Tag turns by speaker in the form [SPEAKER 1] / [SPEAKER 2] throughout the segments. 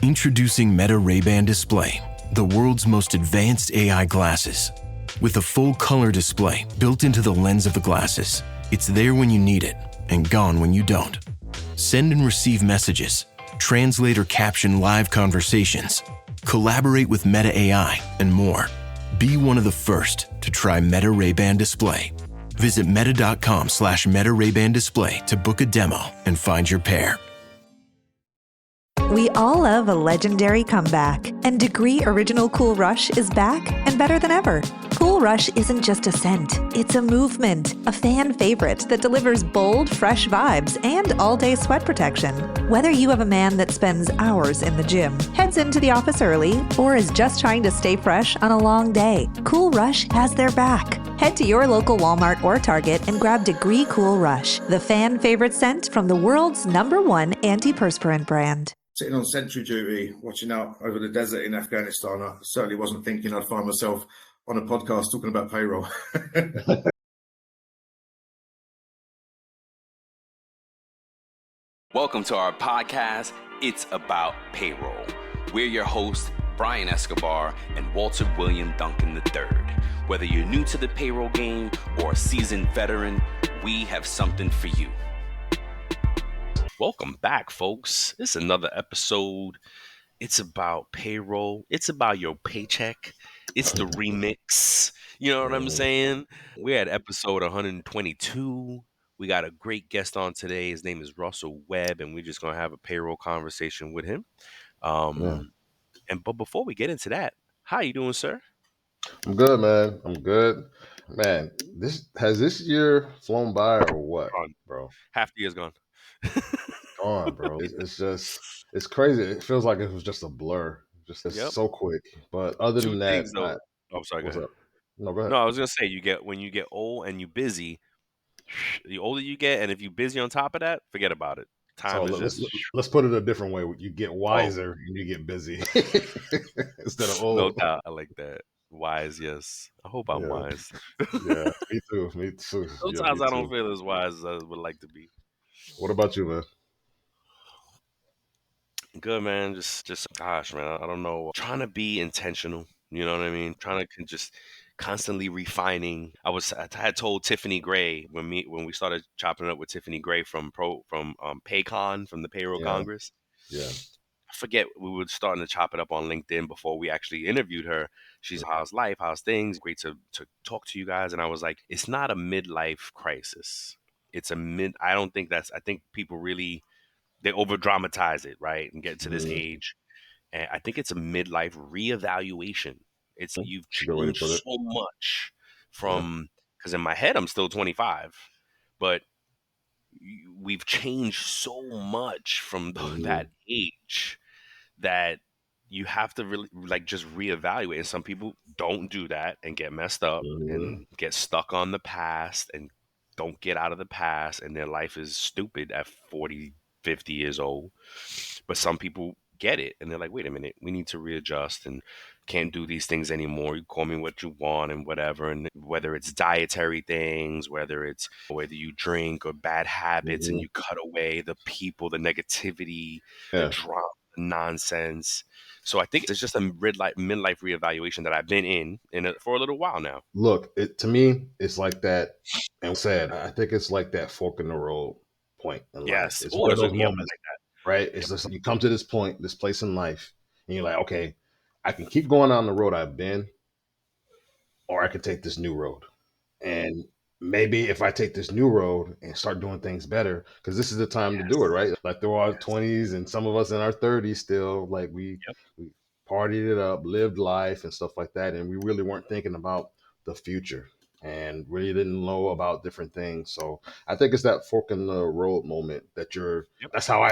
[SPEAKER 1] Introducing Meta Ray-Ban Display, the world's most advanced AI glasses. With a full color display built into the lens of the glasses, it's there when you need it and gone when you don't. Send and receive messages, translate or caption live conversations, collaborate with Meta AI, and more. Be one of the first to try Meta Ray-Ban Display. Visit meta.com/Meta Ray-Ban Display to book a demo and find your pair.
[SPEAKER 2] We all love a legendary comeback, and Degree Original Cool Rush is back and better than ever. Cool Rush isn't just a scent, it's a movement, a fan favorite that delivers bold, fresh vibes and all-day sweat protection. Whether you have a man that spends hours in the gym, heads into the office early, or is just trying to stay fresh on a long day, Cool Rush has their back. Head to your local Walmart or Target and grab Degree Cool Rush, the fan favorite scent from the world's #1 antiperspirant brand.
[SPEAKER 3] Sitting on sentry duty, watching out over the desert in Afghanistan, I certainly wasn't thinking I'd find myself on a podcast talking about payroll.
[SPEAKER 4] Welcome to our podcast, It's About Payroll. We're your hosts, Brian Escobar and Walter William Duncan III. Whether you're new to the payroll game or a seasoned veteran, we have something for you. Welcome back, folks. It's another episode. It's about payroll. It's about your paycheck. It's the remix. You know what I'm saying? We're at episode 122. We got a great guest on today. His name is Russell Webb, and we're just going to have a payroll conversation with him. But before we get into that, how you doing, sir?
[SPEAKER 5] I'm good, man. I'm good. Man, this year flown by or what, bro?
[SPEAKER 4] Half the year's gone.
[SPEAKER 5] Gone, bro. It's crazy. It feels like it was just a blur. So quick. But other than that,
[SPEAKER 4] sorry, go ahead.
[SPEAKER 5] Up? No, go ahead.
[SPEAKER 4] No, I was gonna say when you get old and you busy, the older you get, and if you're busy on top of that, forget about it.
[SPEAKER 5] Let's put it a different way. You get wiser and you get busy instead of old.
[SPEAKER 4] No doubt, I like that. Wise, yes. I hope I'm wise.
[SPEAKER 5] Yeah, me too. Me too.
[SPEAKER 4] Sometimes I don't feel as wise as I would like to be.
[SPEAKER 5] What about you, man?
[SPEAKER 4] Good, man. Just gosh, man. I don't know. Trying to be intentional. You know what I mean? Trying to just constantly refining. I had told Tiffany Gray when we started chopping it up with Tiffany Gray from Paycon, from the Payroll Congress.
[SPEAKER 5] Yeah.
[SPEAKER 4] I forget, we were starting to chop it up on LinkedIn before we actually interviewed her. She's how's life, how's things? Great to talk to you guys. And I was like, it's not a midlife crisis. It's I think people really, they over dramatize it, right? And get to this age. And I think it's a midlife reevaluation. It's you've changed so much from, because in my head, I'm still 25, but we've changed so much from that age that you have to really just reevaluate. And some people don't do that and get messed up and get stuck on the past and don't get out of the past. And their life is stupid at 40, 50 years old. But some people get it and they're like, wait a minute, we need to readjust and can't do these things anymore. You call me what you want and whatever. And whether it's dietary things, whether you drink or bad habits and you cut away the people, the negativity, the drama, the nonsense. So I think it's just a midlife reevaluation that I've been in it for a little while now.
[SPEAKER 5] Look, to me, it's like that. And I think it's like that fork in the road point in life. It's one of those moments like that, right? It's just you come to this point, this place in life, and you're like, okay, I can keep going down the road I've been, or I can take this new road. And maybe if I take this new road and start doing things better, because this is the time to do it, right? Like through our 20s and some of us in our 30s still, like we partied it up, lived life and stuff like that. And we really weren't thinking about the future and really didn't know about different things. So I think it's that fork in the road moment that that's how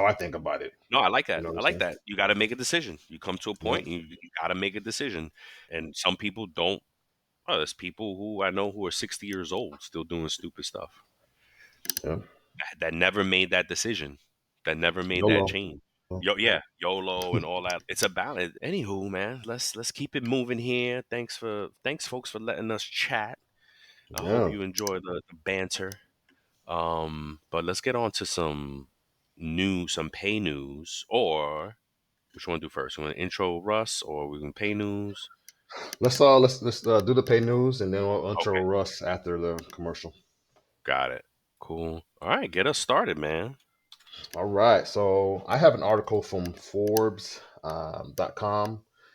[SPEAKER 5] I think about it.
[SPEAKER 4] No, I like that. I like that. You got to make a decision. You come to a point and you got to make a decision. And some people don't. Oh, there's people who I know who are 60 years old still doing stupid stuff.
[SPEAKER 5] Yeah.
[SPEAKER 4] That never made that decision. That never made that change. YOLO and all that. It's a balance. Anywho, man, let's keep it moving here. Thanks folks for letting us chat. I hope you enjoy the banter. But let's get on to some pay news, or Which one to do first? We want to intro Russ, or we can pay news?
[SPEAKER 5] Let's do the pay news, and then we'll intro
[SPEAKER 4] Okay,
[SPEAKER 5] Russ after the commercial.
[SPEAKER 4] got it. Cool. All right, get us started, man.
[SPEAKER 5] All right. So I have an article from Forbes.com.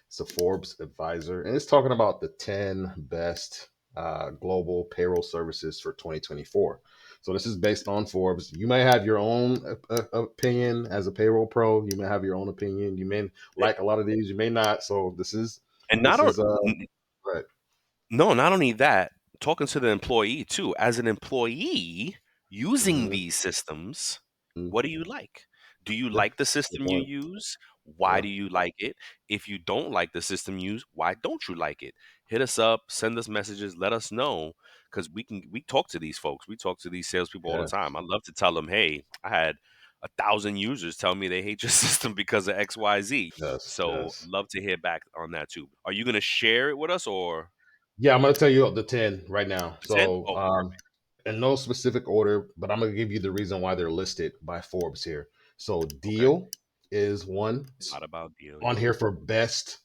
[SPEAKER 5] It's a Forbes advisor, and it's talking about the 10 best global payroll services for 2024. So this is based on Forbes. You may have your own opinion as a payroll pro. You may have your own opinion. You may like a lot of these. You may not. So
[SPEAKER 4] And
[SPEAKER 5] this
[SPEAKER 4] not
[SPEAKER 5] is right.
[SPEAKER 4] no, not only that, talking to the employee too. As an employee using
[SPEAKER 5] Mm-hmm.
[SPEAKER 4] these systems,
[SPEAKER 5] Mm-hmm.
[SPEAKER 4] what do you like? Do you
[SPEAKER 5] Yeah.
[SPEAKER 4] like the
[SPEAKER 5] Good
[SPEAKER 4] system you
[SPEAKER 5] point.
[SPEAKER 4] use? Why
[SPEAKER 5] Yeah.
[SPEAKER 4] do you like it? If you don't like the system you use, why don't you like it? Hit us up, send us messages, let us know, because we talk to these folks. We talk to these salespeople all the
[SPEAKER 5] Yeah.
[SPEAKER 4] time. I love to tell them, hey, I had 1,000 users tell me they hate your system because of XYZ.
[SPEAKER 5] Yes.
[SPEAKER 4] So
[SPEAKER 5] Yes.
[SPEAKER 4] love to hear back on that too. Are you gonna share it with us or
[SPEAKER 5] Yeah, I'm gonna tell you the 10 right now.
[SPEAKER 4] the 10?
[SPEAKER 5] So,
[SPEAKER 4] Oh, perfect.
[SPEAKER 5] in no specific order, but I'm gonna give you the reason why they're listed by Forbes here. So,
[SPEAKER 4] Okay.
[SPEAKER 5] Deal is one.
[SPEAKER 4] A
[SPEAKER 5] It's
[SPEAKER 4] lot about deal,
[SPEAKER 5] on
[SPEAKER 4] yeah.
[SPEAKER 5] here for best.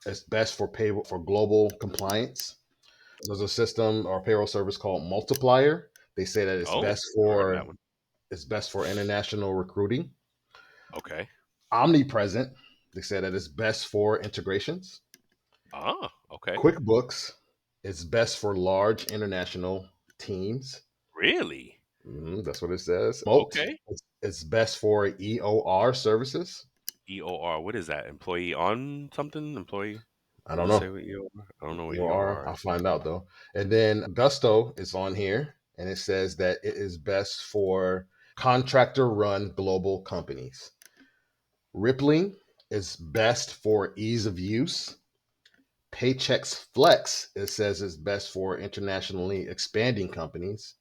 [SPEAKER 5] It's best for payroll for global compliance. There's a system or payroll service called Multiplier. They say that
[SPEAKER 4] Oh, I heard of that one.
[SPEAKER 5] it's best for international recruiting.
[SPEAKER 4] Okay.
[SPEAKER 5] Omnipresent. They say that it's best for integrations.
[SPEAKER 4] Ah, okay.
[SPEAKER 5] QuickBooks is best for large international teams.
[SPEAKER 4] Really?
[SPEAKER 5] That's what it says. Moat
[SPEAKER 4] Okay.
[SPEAKER 5] is best for EOR services.
[SPEAKER 4] EOR, what is that? Employee on something? Employee?
[SPEAKER 5] I
[SPEAKER 4] What does
[SPEAKER 5] don't
[SPEAKER 4] it say
[SPEAKER 5] know.
[SPEAKER 4] with EOR? I don't know what
[SPEAKER 5] EOR,
[SPEAKER 4] EOR
[SPEAKER 5] I'll
[SPEAKER 4] is.
[SPEAKER 5] find out though. And then Gusto is on here, and it says that it is best for contractor run global companies. Rippling is best for ease of use. Paychex Flex, it says, is best for internationally expanding companies.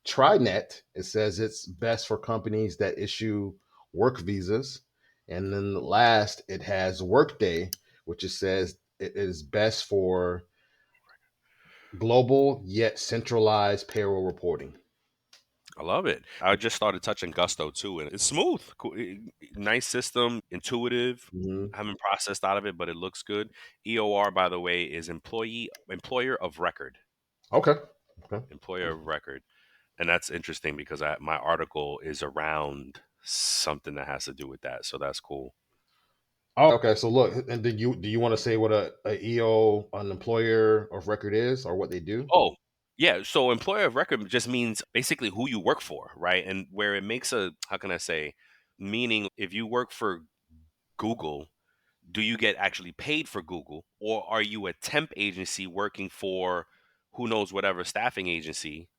[SPEAKER 5] TriNet, it says it's best for companies that issue work visas. And then last, it has Workday, which it says it is best for global yet centralized payroll reporting.
[SPEAKER 4] I love it. I just started touching Gusto too, and it's smooth. Nice system, intuitive.
[SPEAKER 5] Mhm.
[SPEAKER 4] I haven't processed out of it, but it looks good. EOR, by the way, is employer of record.
[SPEAKER 5] Okay. Okay.
[SPEAKER 4] Employer of record. And that's interesting because my article is around something that has to do with that. So that's cool.
[SPEAKER 5] Oh, okay. So look, and then do you want to say what a EO, an employer of record is, or what they do?
[SPEAKER 4] Oh, yeah. So employer of record just means basically who you work for, right? And where it makes how can I say, meaning if you work for Google, do you get actually paid for Google, or are you a temp agency working for who knows whatever staffing agency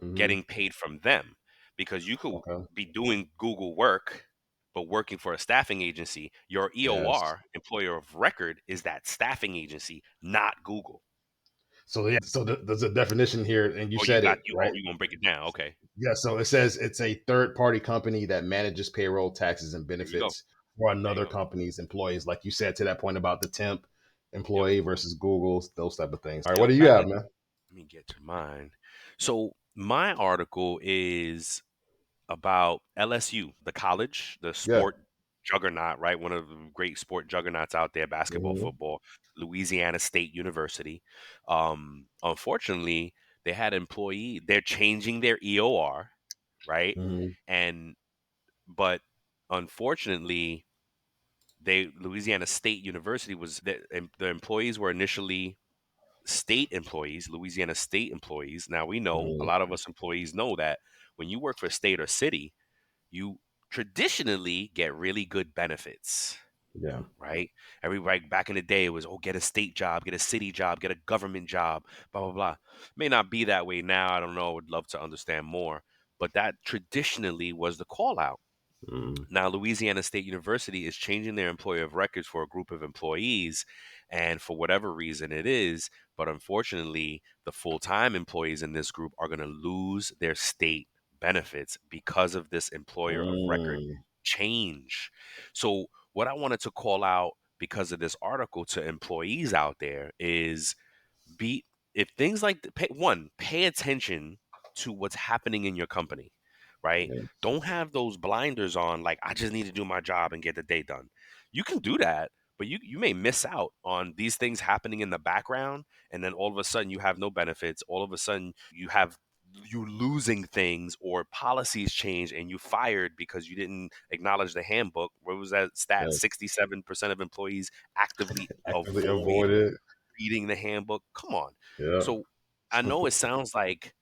[SPEAKER 5] Hmm.
[SPEAKER 4] getting paid from them? Because you could
[SPEAKER 5] Okay.
[SPEAKER 4] be doing Google work, but working for a staffing agency. Your
[SPEAKER 5] Yes.
[SPEAKER 4] EOR, employer of record, is that staffing agency, not Google.
[SPEAKER 5] So yeah. So there's a definition here, and you
[SPEAKER 4] Oh, you
[SPEAKER 5] said
[SPEAKER 4] got
[SPEAKER 5] it
[SPEAKER 4] you.
[SPEAKER 5] right.
[SPEAKER 4] Oh, you gonna break it down? Okay,
[SPEAKER 5] Yeah. So it says it's a third party company that manages payroll, taxes, and
[SPEAKER 4] there you go.
[SPEAKER 5] benefits for
[SPEAKER 4] There you
[SPEAKER 5] another
[SPEAKER 4] go.
[SPEAKER 5] company's employees. Like you said to that point about the temp
[SPEAKER 4] Yep.
[SPEAKER 5] employee versus Google's, those type of things. All right. What
[SPEAKER 4] Yep.
[SPEAKER 5] do you
[SPEAKER 4] And
[SPEAKER 5] have,
[SPEAKER 4] let
[SPEAKER 5] man?
[SPEAKER 4] me get to mine. So my article is about LSU, the college, the
[SPEAKER 5] Yeah.
[SPEAKER 4] sport juggernaut, right? One of the great sport juggernauts out there, basketball,
[SPEAKER 5] Hmm.
[SPEAKER 4] football, Louisiana State University. Unfortunately, they had they're changing their EOR, right?
[SPEAKER 5] Hmm.
[SPEAKER 4] And but unfortunately, Louisiana State University the employees were initially state employees, Louisiana State employees. Now we know a
[SPEAKER 5] Hmm.
[SPEAKER 4] lot of us employees know that when you work for a state or city, you traditionally get really good benefits,
[SPEAKER 5] Yeah.
[SPEAKER 4] right? Everybody back in the day it was, oh, get a state job, get a city job, get a government job, blah blah blah. May not be that way now. I don't know. Would love to understand more, but that traditionally was the call out.
[SPEAKER 5] Hmm.
[SPEAKER 4] Now, Louisiana State University is changing their employer of records for a group of employees, and for whatever reason it is, but unfortunately, the full time employees in this group are going to lose their state benefits because of this employer of record
[SPEAKER 5] Mm.
[SPEAKER 4] change. So, what I wanted to call out because of this article to employees out there is be if things like pay attention to what's happening in your company, right? Don't have those blinders on, like, I just need to do my job and get the day done. You can do that, but you may miss out on these things happening in the background, and then all of a sudden you have no benefits. All of a sudden you losing things, or policies change and you fired because you didn't acknowledge the handbook. What was that stat? 67% of employees actively
[SPEAKER 5] Actively
[SPEAKER 4] avoid
[SPEAKER 5] avoid it.
[SPEAKER 4] reading the handbook. Come on.
[SPEAKER 5] Yeah.
[SPEAKER 4] So I know it sounds like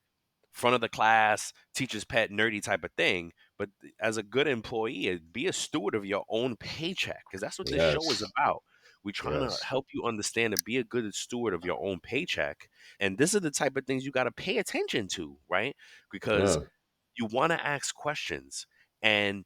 [SPEAKER 4] front of the class, teacher's pet, nerdy type of thing. But as a good employee, be a steward of your own paycheck, because that's what this show is
[SPEAKER 5] Yes.
[SPEAKER 4] about. We're trying to
[SPEAKER 5] Yes.
[SPEAKER 4] help you understand to be a good steward of your own paycheck. And this is the type of things you got to pay attention to, right? Because
[SPEAKER 5] Yeah.
[SPEAKER 4] you want to ask questions, and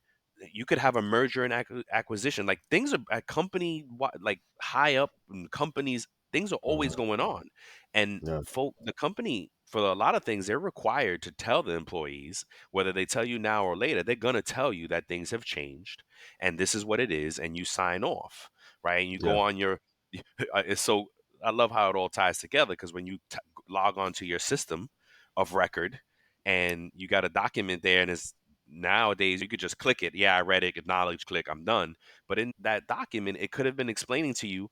[SPEAKER 4] you could have a merger and acquisition. Like, things are at company, like high up in companies, things are always
[SPEAKER 5] Mhm.
[SPEAKER 4] going on. And
[SPEAKER 5] Yeah.
[SPEAKER 4] the company, for a lot of things, they're required to tell the employees, whether they tell you now or later, they're going to tell you that things have changed and this is what it is. And you sign off, right? And you go
[SPEAKER 5] Yeah.
[SPEAKER 4] on your, it's so, I love how it all ties together, because when you log on to your system of record and you got a document there, and it's, nowadays you could just click it. Yeah, I read it, acknowledge, click, I'm done. But in that document, it could have been explaining to you,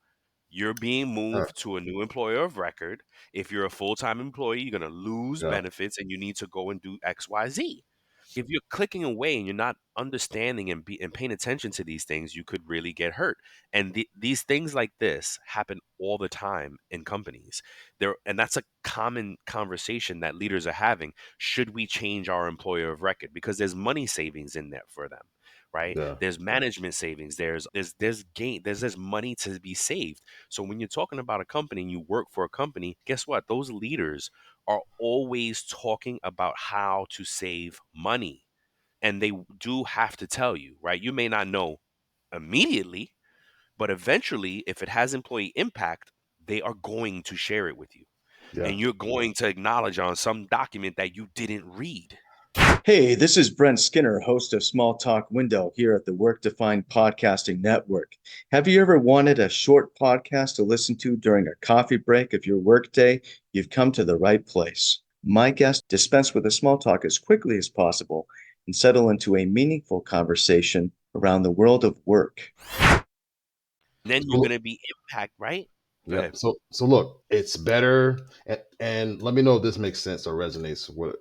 [SPEAKER 4] you're being
[SPEAKER 5] Uh,
[SPEAKER 4] moved to a new employer of record. If you're a full-time employee, you're going to lose
[SPEAKER 5] yeah.
[SPEAKER 4] benefits and you need to go and do XYZ. If you're clicking away and you're not understanding and paying attention to these things, you could really get hurt. And these things like this happen all the time in companies. And that's a common conversation that leaders are having. Should we change our employer of record? Because there's money savings in there for them, right?
[SPEAKER 5] Yeah.
[SPEAKER 4] There's management savings. There's gain. There's money to be saved. So when you're talking about a company and you work for a company, guess what? Those leaders are always talking about how to save money. And they do have to tell you, right? You may not know immediately, but eventually, if it has employee impact, they are going to share it with you.
[SPEAKER 5] Yeah.
[SPEAKER 4] And you're going to acknowledge on some document that you didn't read.
[SPEAKER 6] Hey, this is Brent Skinner, host of Small Talk Window here at the Work Defined Podcasting Network. Have you ever wanted a short podcast to listen to during a coffee break of your workday? You've come to the right place. My guests dispense with the small talk as quickly as possible and settle into a meaningful conversation around the world of work.
[SPEAKER 4] Then you're going to be impact, right? Go
[SPEAKER 5] Yeah.
[SPEAKER 4] ahead.
[SPEAKER 5] So look, it's better, and let me know if this makes sense or resonates with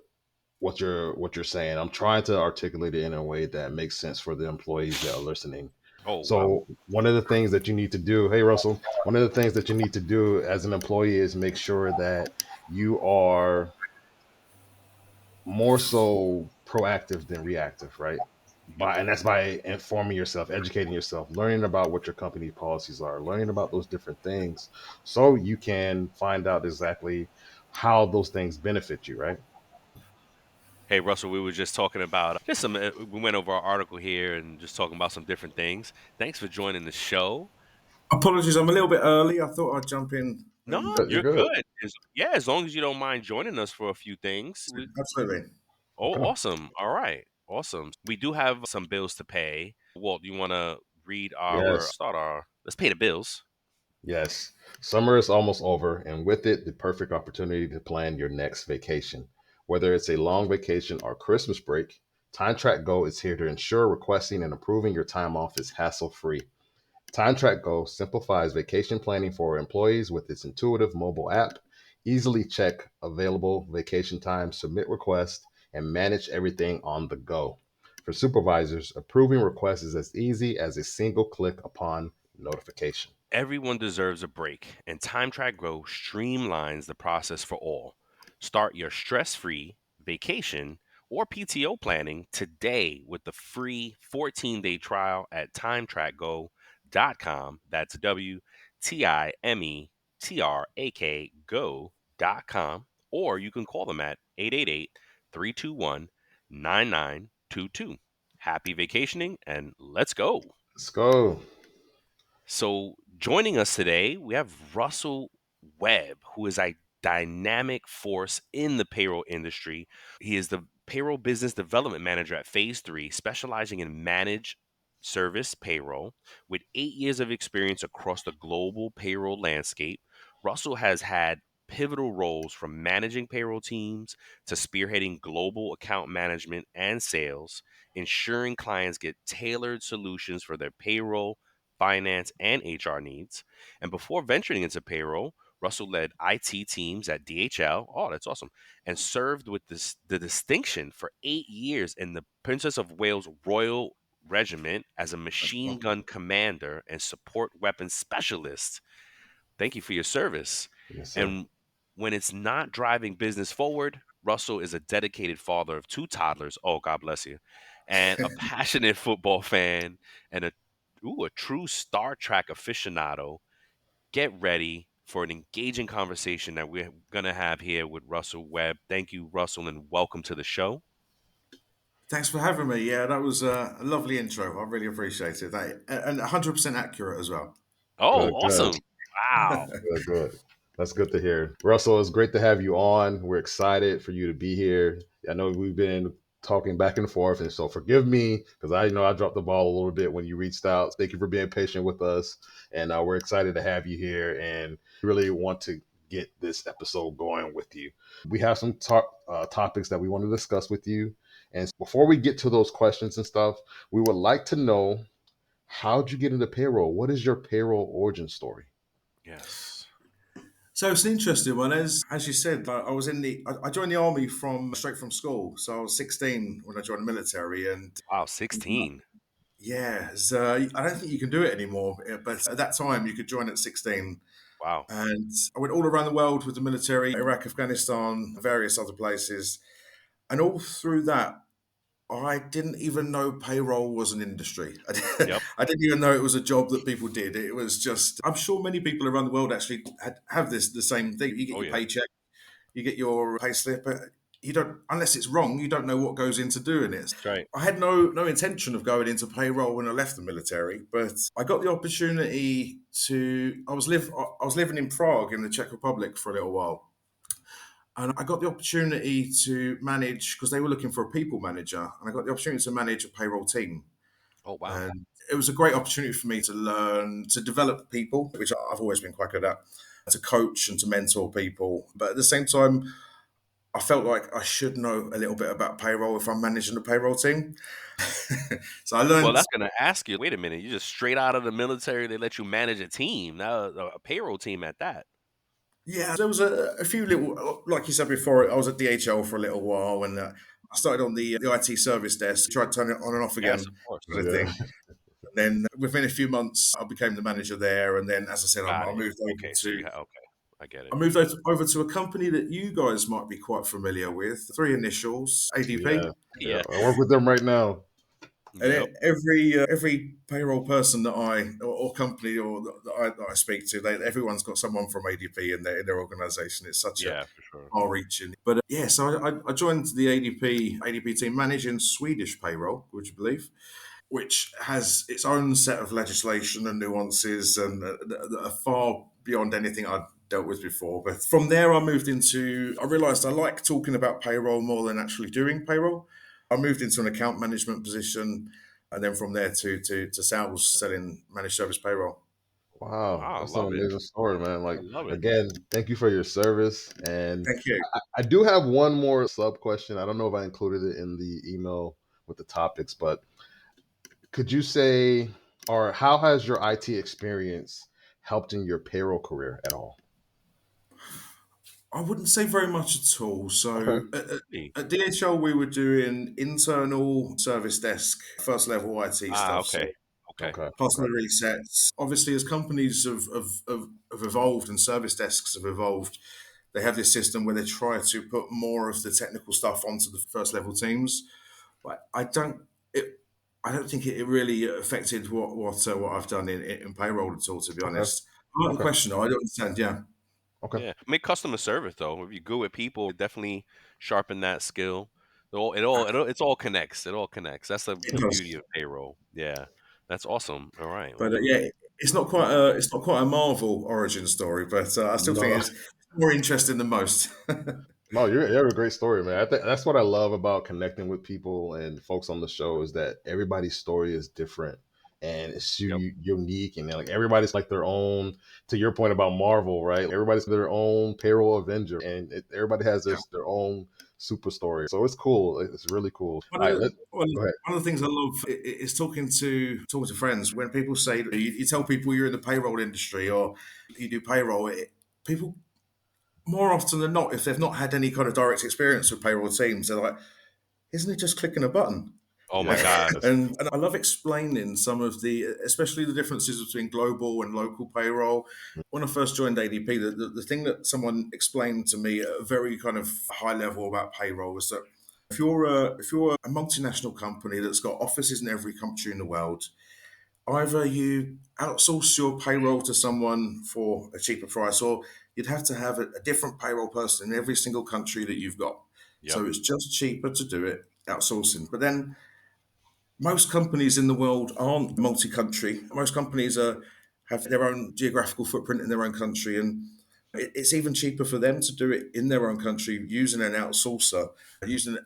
[SPEAKER 5] what you're saying. I'm trying to articulate it in a way that makes sense for the employees that are listening.
[SPEAKER 4] Oh, wow.
[SPEAKER 5] So one of the things that you need to do, hey Russell, one of the things that you need to do as an employee is make sure that you are more so proactive than reactive, right? And that's by informing yourself, educating yourself, learning about what your company policies are, learning about those different things, so you can find out exactly how those things benefit you, right?
[SPEAKER 4] Hey, Russell, we were just talking about just some, we went over our article here and just talking about some different things. Thanks for joining the show.
[SPEAKER 3] Apologies, I'm a little bit early. I thought I'd jump in
[SPEAKER 4] No,
[SPEAKER 3] and
[SPEAKER 5] You're
[SPEAKER 4] you're
[SPEAKER 5] good.
[SPEAKER 4] good. Yeah, as long as you don't mind joining us for a few things.
[SPEAKER 3] absolutely.
[SPEAKER 4] Oh,
[SPEAKER 5] Okay.
[SPEAKER 4] awesome. All right. Awesome. We do have some bills to pay. Walt, you want to read
[SPEAKER 5] Yes.
[SPEAKER 4] let's pay the bills.
[SPEAKER 5] Yes. Summer is almost over, and with it, the perfect opportunity to plan your next vacation. Whether it's a long vacation or Christmas break, TimeTrack Go is here to ensure requesting and approving your time off is hassle free. TimeTrack Go simplifies vacation planning for employees with its intuitive mobile app. Easily check available vacation time, submit requests, and manage everything on the go. For supervisors, approving requests is as easy as a single click upon notification.
[SPEAKER 4] Everyone deserves a break, and Time Track Go streamlines the process for all. Start your stress free vacation or PTO planning today with the free 14-day trial at timetrackgo.com. That's WTIMETRAK go.com. Or you can call them at 888-321-9922. Happy vacationing, and let's go.
[SPEAKER 5] Let's go.
[SPEAKER 4] So, joining us today, we have Russell Webb, who is a dynamic force in the payroll industry. He is the Payroll Business Development Manager at Phase 3, specializing in managed service payroll. With 8 years of experience across the global payroll landscape, Russell has had pivotal roles from managing payroll teams to spearheading global account management and sales, ensuring clients get tailored solutions for their payroll, finance, and HR needs. And before venturing into payroll, Russell led IT teams at DHL. Oh, that's awesome. And served with the distinction for 8 years in the Princess of Wales Royal Regiment as a machine gun commander and support weapons specialist. Thank you for your service.
[SPEAKER 5] Yes, sir.
[SPEAKER 4] And when it's not driving business forward, Russell is a dedicated father of 2 toddlers. Oh, God bless you. And a passionate football fan and a true Star Trek aficionado. Get ready for an engaging conversation that we're going to have here with Russell Webb. Thank you, Russell, and welcome to the show.
[SPEAKER 3] Thanks for having me. Yeah, that was a lovely intro. I really appreciate it. And 100% accurate as well.
[SPEAKER 4] Oh,
[SPEAKER 5] Good,
[SPEAKER 4] awesome.
[SPEAKER 5] good.
[SPEAKER 4] Wow.
[SPEAKER 5] Good. That's good to hear. Russell, it's great to have you on. We're excited for you to be here. I know we've been talking back and forth, and so forgive me because I know I dropped the ball a little bit when you reached out. Thank you for being patient with us, and we're excited to have you here and really want to get this episode going with you. We have some topics that we want to discuss with you, and before we get to those questions and stuff, we would like to know, how'd you get into payroll? What is your payroll origin story?
[SPEAKER 4] Yes.
[SPEAKER 3] So it's an interesting one. As you said, I joined the army straight from school. So I was 16 when I joined the military, and
[SPEAKER 4] Wow, 16.
[SPEAKER 3] yeah, so I don't think you can do it anymore. But at that time, you could join at 16.
[SPEAKER 4] Wow.
[SPEAKER 3] And I went all around the world with the military, Iraq, Afghanistan, various other places. And all through that, I didn't even know payroll was an industry.
[SPEAKER 4] Yep.
[SPEAKER 3] I didn't even know it was a job that people did. It was just, I'm sure many people around the world actually have the same thing. You get your paycheck, you get your pay slip. You don't, unless it's wrong, you don't know what goes into doing it.
[SPEAKER 4] That's right.
[SPEAKER 3] I had no intention of going into payroll when I left the military, but I got the opportunity to. I was living in Prague in the Czech Republic for a little while, and I got the opportunity to manage, because they were looking for a people manager, and I got the opportunity to manage a payroll team.
[SPEAKER 4] Oh, wow.
[SPEAKER 3] And it was a great opportunity for me to learn, to develop people, which I've always been quite good at, to coach and to mentor people. But at the same time, I felt like I should know a little bit about payroll if I'm managing a payroll team. So I learned.
[SPEAKER 4] Well, that's going to ask you, wait a minute, you just straight out of the military, they let you manage a team, now a payroll team at that.
[SPEAKER 3] Yeah, there was a few little, like you said before, I was at DHL for a little while, and I started on the IT service desk, tried to turn it on and off again,
[SPEAKER 4] Yes, of course.
[SPEAKER 3] sort of thing. And then within a few months, I became the manager there. And then, as I said, I moved over
[SPEAKER 4] I get it.
[SPEAKER 3] I moved over to a company that you guys might be quite familiar with. 3 initials, ADP.
[SPEAKER 4] Yeah.
[SPEAKER 5] I work with them right now.
[SPEAKER 3] And every payroll person that or company that I speak to, everyone's got someone from ADP in their organisation. It's such a far-reaching. But so I joined the ADP team managing Swedish payroll, would you believe? Which has its own set of legislation and nuances and that are far beyond anything I'd dealt with before. But from there, I realised I like talking about payroll more than actually doing payroll. I moved into an account management position, and then from there to sales, selling managed service payroll.
[SPEAKER 5] Wow, that's an amazing story, man.
[SPEAKER 4] I love it.
[SPEAKER 5] Again, thank you for your service. And
[SPEAKER 3] thank you.
[SPEAKER 5] I do have one more sub question. I don't know if I included it in the email with the topics, but could you say, or how has your IT experience helped in your payroll career at all?
[SPEAKER 3] I wouldn't say very much at all. So at DHL, we were doing internal service desk, first level IT stuff.
[SPEAKER 4] Okay.
[SPEAKER 3] Password resets. Obviously, as companies have evolved and service desks have evolved, they have this system where they try to put more of the technical stuff onto the first level teams. But I don't think it really affected what I've done in payroll at all, to be honest. I like the question. I don't understand. Yeah.
[SPEAKER 5] Okay.
[SPEAKER 4] Yeah. I mean, customer service though, if you're good with people, definitely sharpen that skill. It all connects. It all connects. That's the beauty of payroll. Yeah. That's awesome. All right.
[SPEAKER 3] But it's not quite a Marvel origin story, but I still think it's more interesting than most.
[SPEAKER 5] No, you have a great story, man. I think that's what I love about connecting with people and folks on the show, is that everybody's story is different, and it's unique, and like everybody's like their own. To your point about Marvel, right? Everybody's their own payroll Avenger, and everybody has their own super story. So it's cool. It's really cool. All right, go ahead.
[SPEAKER 3] One of the things I love is talking to friends. When people say you tell people you're in the payroll industry or you do payroll, people more often than not, if they've not had any kind of direct experience with payroll teams, they're like, "Isn't it just clicking a button?"
[SPEAKER 4] Oh my God.
[SPEAKER 3] And I love explaining some of especially the differences between global and local payroll. When I first joined ADP, the thing that someone explained to me at a very kind of high level about payroll was that if you're a multinational company that's got offices in every country in the world, either you outsource your payroll to someone for a cheaper price, or you'd have to have a different payroll person in every single country that you've got.
[SPEAKER 4] Yep.
[SPEAKER 3] So it's just cheaper to do it outsourcing. But then most companies in the world aren't multi-country. Most companies have their own geographical footprint in their own country, and it's even cheaper for them to do it in their own country using an outsourcer, using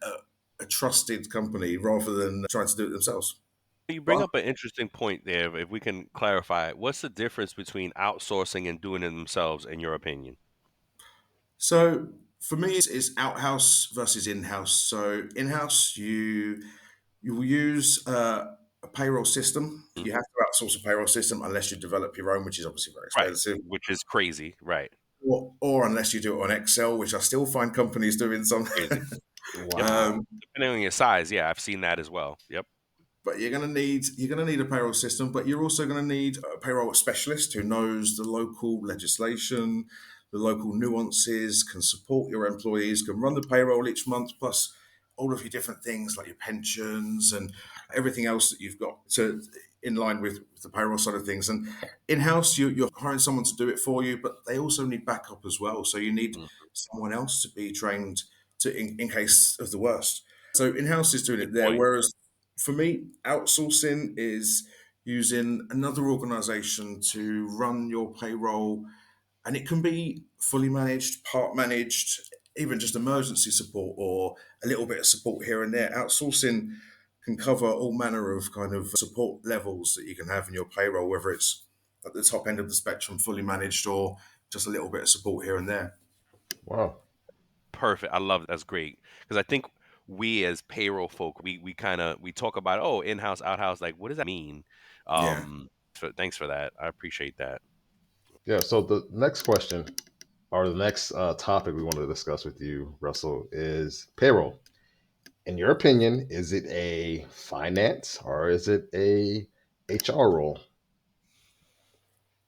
[SPEAKER 3] a trusted company rather than trying to do it themselves.
[SPEAKER 4] You bring up an interesting point there. If we can clarify, what's the difference between outsourcing and doing it themselves, in your opinion?
[SPEAKER 3] So for me, it's outhouse versus in-house. So in-house, you will use a payroll system.
[SPEAKER 4] Mm-hmm.
[SPEAKER 3] You have to outsource a payroll system unless you develop your own, which is obviously very expensive.
[SPEAKER 4] Right, which is crazy, right?
[SPEAKER 3] Or unless you do it on Excel, which I still find companies doing some.
[SPEAKER 4] Crazy. Wow. Depending on your size, yeah, I've seen that as well. Yep.
[SPEAKER 3] But you're gonna need a payroll system, but you're also gonna need a payroll specialist who knows the local legislation, the local nuances, can support your employees, can run the payroll each month, plus all of your different things like your pensions and everything else that you've got to in line with the payroll side of things. And in-house, you're hiring someone to do it for you, but they also need backup as well. So you need someone else to be trained in case of the worst. So in-house is doing it there, whereas for me, outsourcing is using another organization to run your payroll, and it can be fully managed, part managed, even just emergency support or a little bit of support here and there. Outsourcing can cover all manner of kind of support levels that you can have in your payroll, whether it's at the top end of the spectrum, fully managed, or just a little bit of support here and there.
[SPEAKER 5] Wow.
[SPEAKER 4] Perfect. I love it. That's great. Because I think we as payroll folk, we talk about, in-house, outhouse, like what does that mean? Thanks for that. I appreciate that.
[SPEAKER 5] Yeah. So the next question, or the next topic we wanted to discuss with you, Russell, is payroll. In your opinion, is it a finance or is it a HR role?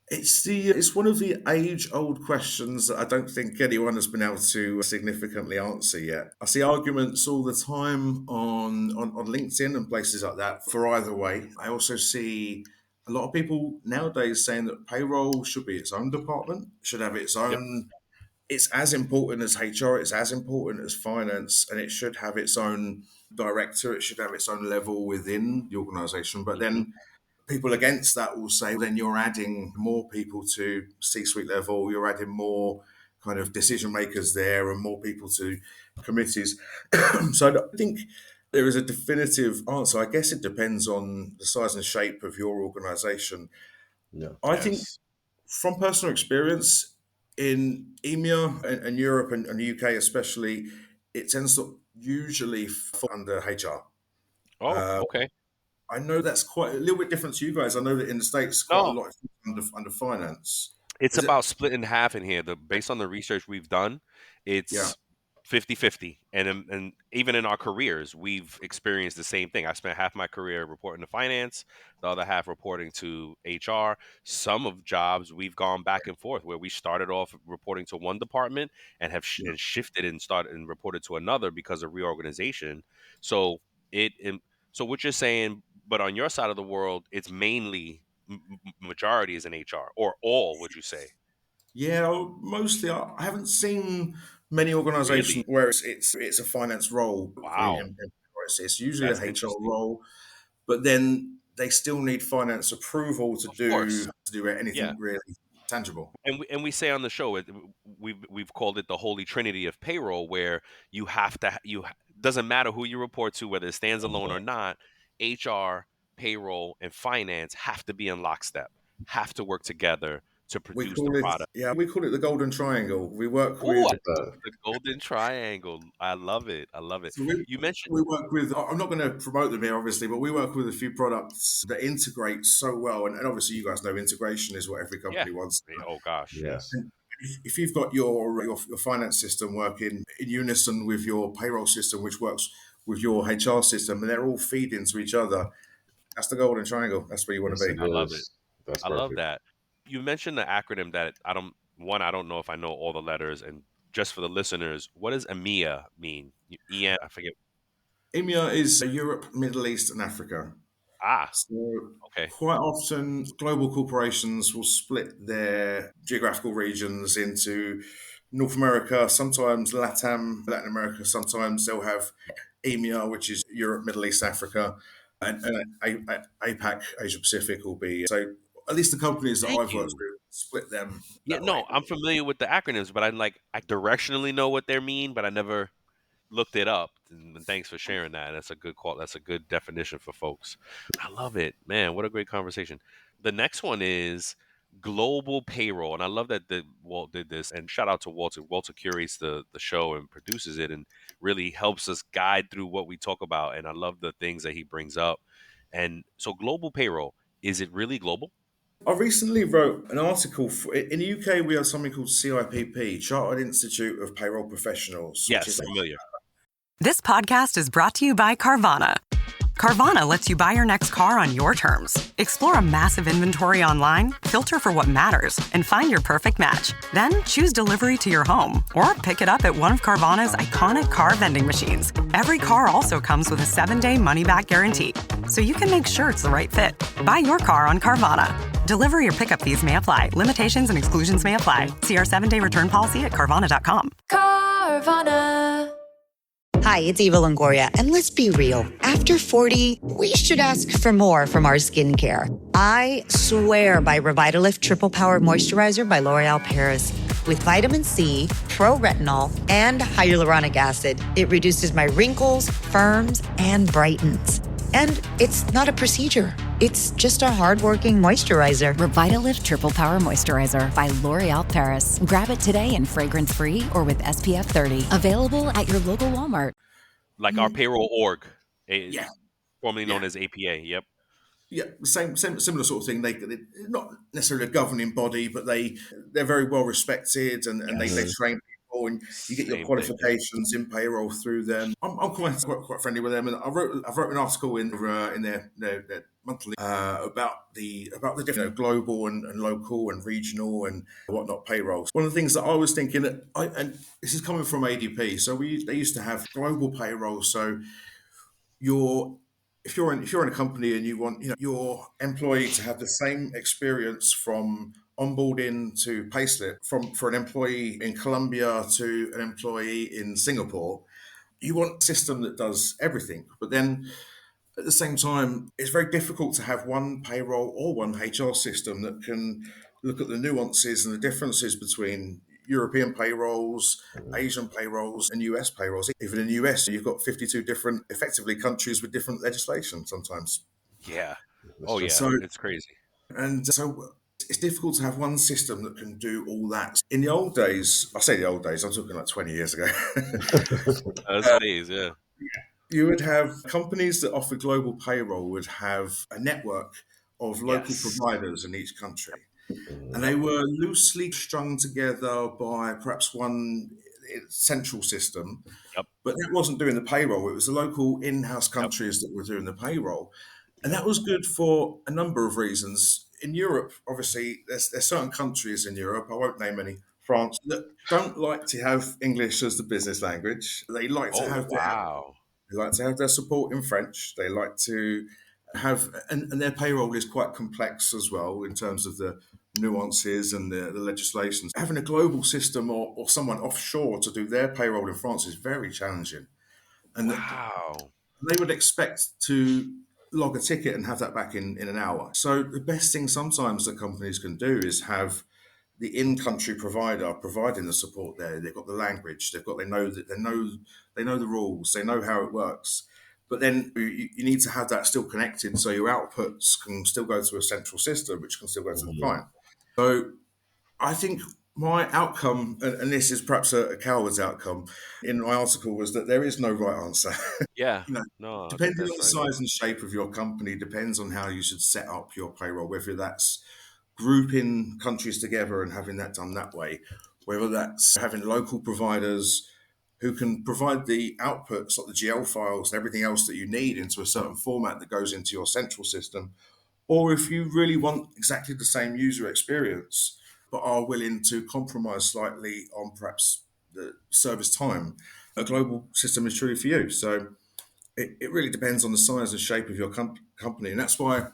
[SPEAKER 3] It's one of the age-old questions that I don't think anyone has been able to significantly answer yet. I see arguments all the time on LinkedIn and places like that for either way. I also see a lot of people nowadays saying that payroll should be its own department, should have its own. It's as important as HR, it's as important as finance, and it should have its own director, it should have its own level within the organization. But then people against that will say, then you're adding more people to C-suite level, you're adding more kind of decision makers there and more people to committees. So I don't think there is a definitive answer. I guess it depends on the size and shape of your organization. I think from personal experience in EMEA and Europe and the UK especially, it tends to usually fall under HR.
[SPEAKER 4] Okay.
[SPEAKER 3] I know that's quite a little bit different to you guys. I know that in the States, quite a lot under finance.
[SPEAKER 4] It's about split in half in here. Based on the research we've done, it's 50-50. And even in our careers, we've experienced the same thing. I spent half my career reporting to finance, the other half reporting to HR. Some of jobs we've gone back and forth where we started off reporting to one department and have and shifted and started and reported to another because of reorganization. So so what you're saying, but on your side of the world, it's mainly majority is in HR, or all, would you say?
[SPEAKER 3] Yeah, mostly. I haven't seen many organizations where it's a finance role.
[SPEAKER 4] Wow.
[SPEAKER 3] It's usually a HR role, but then they still need finance approval to do anything really tangible.
[SPEAKER 4] And we say on the show, we've called it the holy trinity of payroll, where you have to doesn't matter who you report to, whether it stands alone or not. HR, payroll, and finance have to be in lockstep, have to work together to
[SPEAKER 3] We
[SPEAKER 4] produce the
[SPEAKER 3] call it,
[SPEAKER 4] product.
[SPEAKER 3] we call it the golden triangle. We work
[SPEAKER 4] Oh,
[SPEAKER 3] with
[SPEAKER 4] the golden triangle. I love it. I love it.
[SPEAKER 3] So
[SPEAKER 4] You mentioned,
[SPEAKER 3] we work with, I'm not going to promote them here, obviously, but we work with a few products that integrate so well. And obviously, you guys know integration is what every
[SPEAKER 4] yeah.
[SPEAKER 3] company wants.
[SPEAKER 4] Oh gosh,
[SPEAKER 5] Yes.
[SPEAKER 3] And if you've got your finance system working in unison with your payroll system, which works with your HR system, and they're all feed into each other, that's the golden triangle. That's where you want
[SPEAKER 5] Yes,
[SPEAKER 3] to
[SPEAKER 5] it
[SPEAKER 3] be.
[SPEAKER 4] I love it.
[SPEAKER 5] is. That's
[SPEAKER 4] I love
[SPEAKER 5] perfect.
[SPEAKER 4] that. You mentioned the acronym that I don't know if I know all the letters, and just for the listeners, what does EMEA mean? EM, I forget.
[SPEAKER 3] EMEA is Europe, Middle East, and Africa.
[SPEAKER 4] Ah,
[SPEAKER 3] So
[SPEAKER 4] okay.
[SPEAKER 3] quite often, global corporations will split their geographical regions into North America, sometimes LATAM, Latin America, sometimes they'll have EMEA, which is Europe, Middle East, Africa, and APAC, Asia Pacific will be. So at least the companies that
[SPEAKER 4] Thank
[SPEAKER 3] I've worked
[SPEAKER 4] you.
[SPEAKER 3] with split them
[SPEAKER 4] Yeah,
[SPEAKER 3] that way.
[SPEAKER 4] no, I'm familiar with the acronyms, but I directionally know what they mean, but I never looked it up. And thanks for sharing that. That's a good call. That's a good definition for folks. I love it, man. What a great conversation. The next one is global payroll, and I love that Walt did this. And shout out to Walter. Walter curates the show and produces it, and really helps us guide through what we talk about. And I love the things that he brings up. And so, global payroll, is it really global?
[SPEAKER 3] I recently wrote an article in the UK. We have something called CIPP, Chartered Institute of Payroll Professionals, which
[SPEAKER 4] Yes,
[SPEAKER 3] is
[SPEAKER 4] familiar.
[SPEAKER 7] This podcast is brought to you by Carvana. Carvana lets you buy your next car on your terms. Explore a massive inventory online, filter for what matters, and find your perfect match. Then choose delivery to your home or pick it up at one of Carvana's iconic car vending machines. Every car also comes with a 7-day money-back guarantee, so you can make sure it's the right fit. Buy your car on Carvana. Delivery or pickup fees may apply. Limitations and exclusions may apply. See our 7-day return policy at Carvana.com.
[SPEAKER 8] Carvana. Hi, it's Eva Longoria, and let's be real. After 40, we should ask for more from our skincare. I swear by Revitalift Triple Power Moisturizer by L'Oreal Paris. With vitamin C, pro-retinol, and hyaluronic acid, it reduces my wrinkles, firms, and brightens. And it's not a procedure. It's just a hardworking moisturizer.
[SPEAKER 9] Revitalift Triple Power Moisturizer by L'Oreal Paris. Grab it today in fragrance-free or with SPF 30. Available at your local Walmart.
[SPEAKER 4] Like our payroll org,
[SPEAKER 3] Yeah.
[SPEAKER 4] formerly known as APA. Yep.
[SPEAKER 3] Yeah, same similar sort of thing. They're not necessarily a governing body, but they're very well respected, and they train people, and you get your qualifications in payroll through them. I'm quite friendly with them, and I wrote an article in their monthly about the different global and local and regional and whatnot payrolls. One of the things that I was thinking and this is coming from ADP, so they used to have global payroll, so if you're in a company and you want your employee to have the same experience from onboarding to payslip for an employee in Colombia to an employee in Singapore, you want a system that does everything. But then at the same time, it's very difficult to have one payroll or one HR system that can look at the nuances and the differences between European payrolls, Asian payrolls, and US payrolls. Even in the US, you've got 52 different, effectively, countries with different legislation sometimes.
[SPEAKER 4] Yeah. Oh, yeah.
[SPEAKER 3] So
[SPEAKER 4] it's crazy.
[SPEAKER 3] And so it's difficult to have one system that can do all that. In the old days, I say the old days, I'm talking like 20 years ago.
[SPEAKER 4] Those days, yeah.
[SPEAKER 3] You would have companies that offer global payroll would have a network of local providers in each country. And they were loosely strung together by perhaps one central system.
[SPEAKER 4] Yep.
[SPEAKER 3] But that wasn't doing the payroll. It was the local in-house countries that were doing the payroll. And that was good for a number of reasons. In Europe, obviously, there's certain countries in Europe, I won't name any, France, that don't like to have English as the business language. They like to have their support in French. They like to have, and their payroll is quite complex as well in terms of the nuances and the legislations. Having a global system or someone offshore to do their payroll in France is very challenging. And they would expect to log a ticket and have that back in an hour. So the best thing sometimes that companies can do is have the in-country provider providing the support there. They've got the language. They know the rules. They know how it works. But then you need to have that still connected so your outputs can still go to a central system, which can still go to the client. So I think my outcome, and this is perhaps a coward's outcome in my article, was that there is no right answer.
[SPEAKER 4] Yeah.
[SPEAKER 3] No, depending on the size and shape of your company, depends on how you should set up your payroll, whether that's grouping countries together and having that done that way, whether that's having local providers who can provide the outputs like the GL files and everything else that you need into a certain format that goes into your central system, or if you really want exactly the same user experience but are willing to compromise slightly on perhaps the service time, a global system is truly for you. So it really depends on the size and shape of your company, and that's why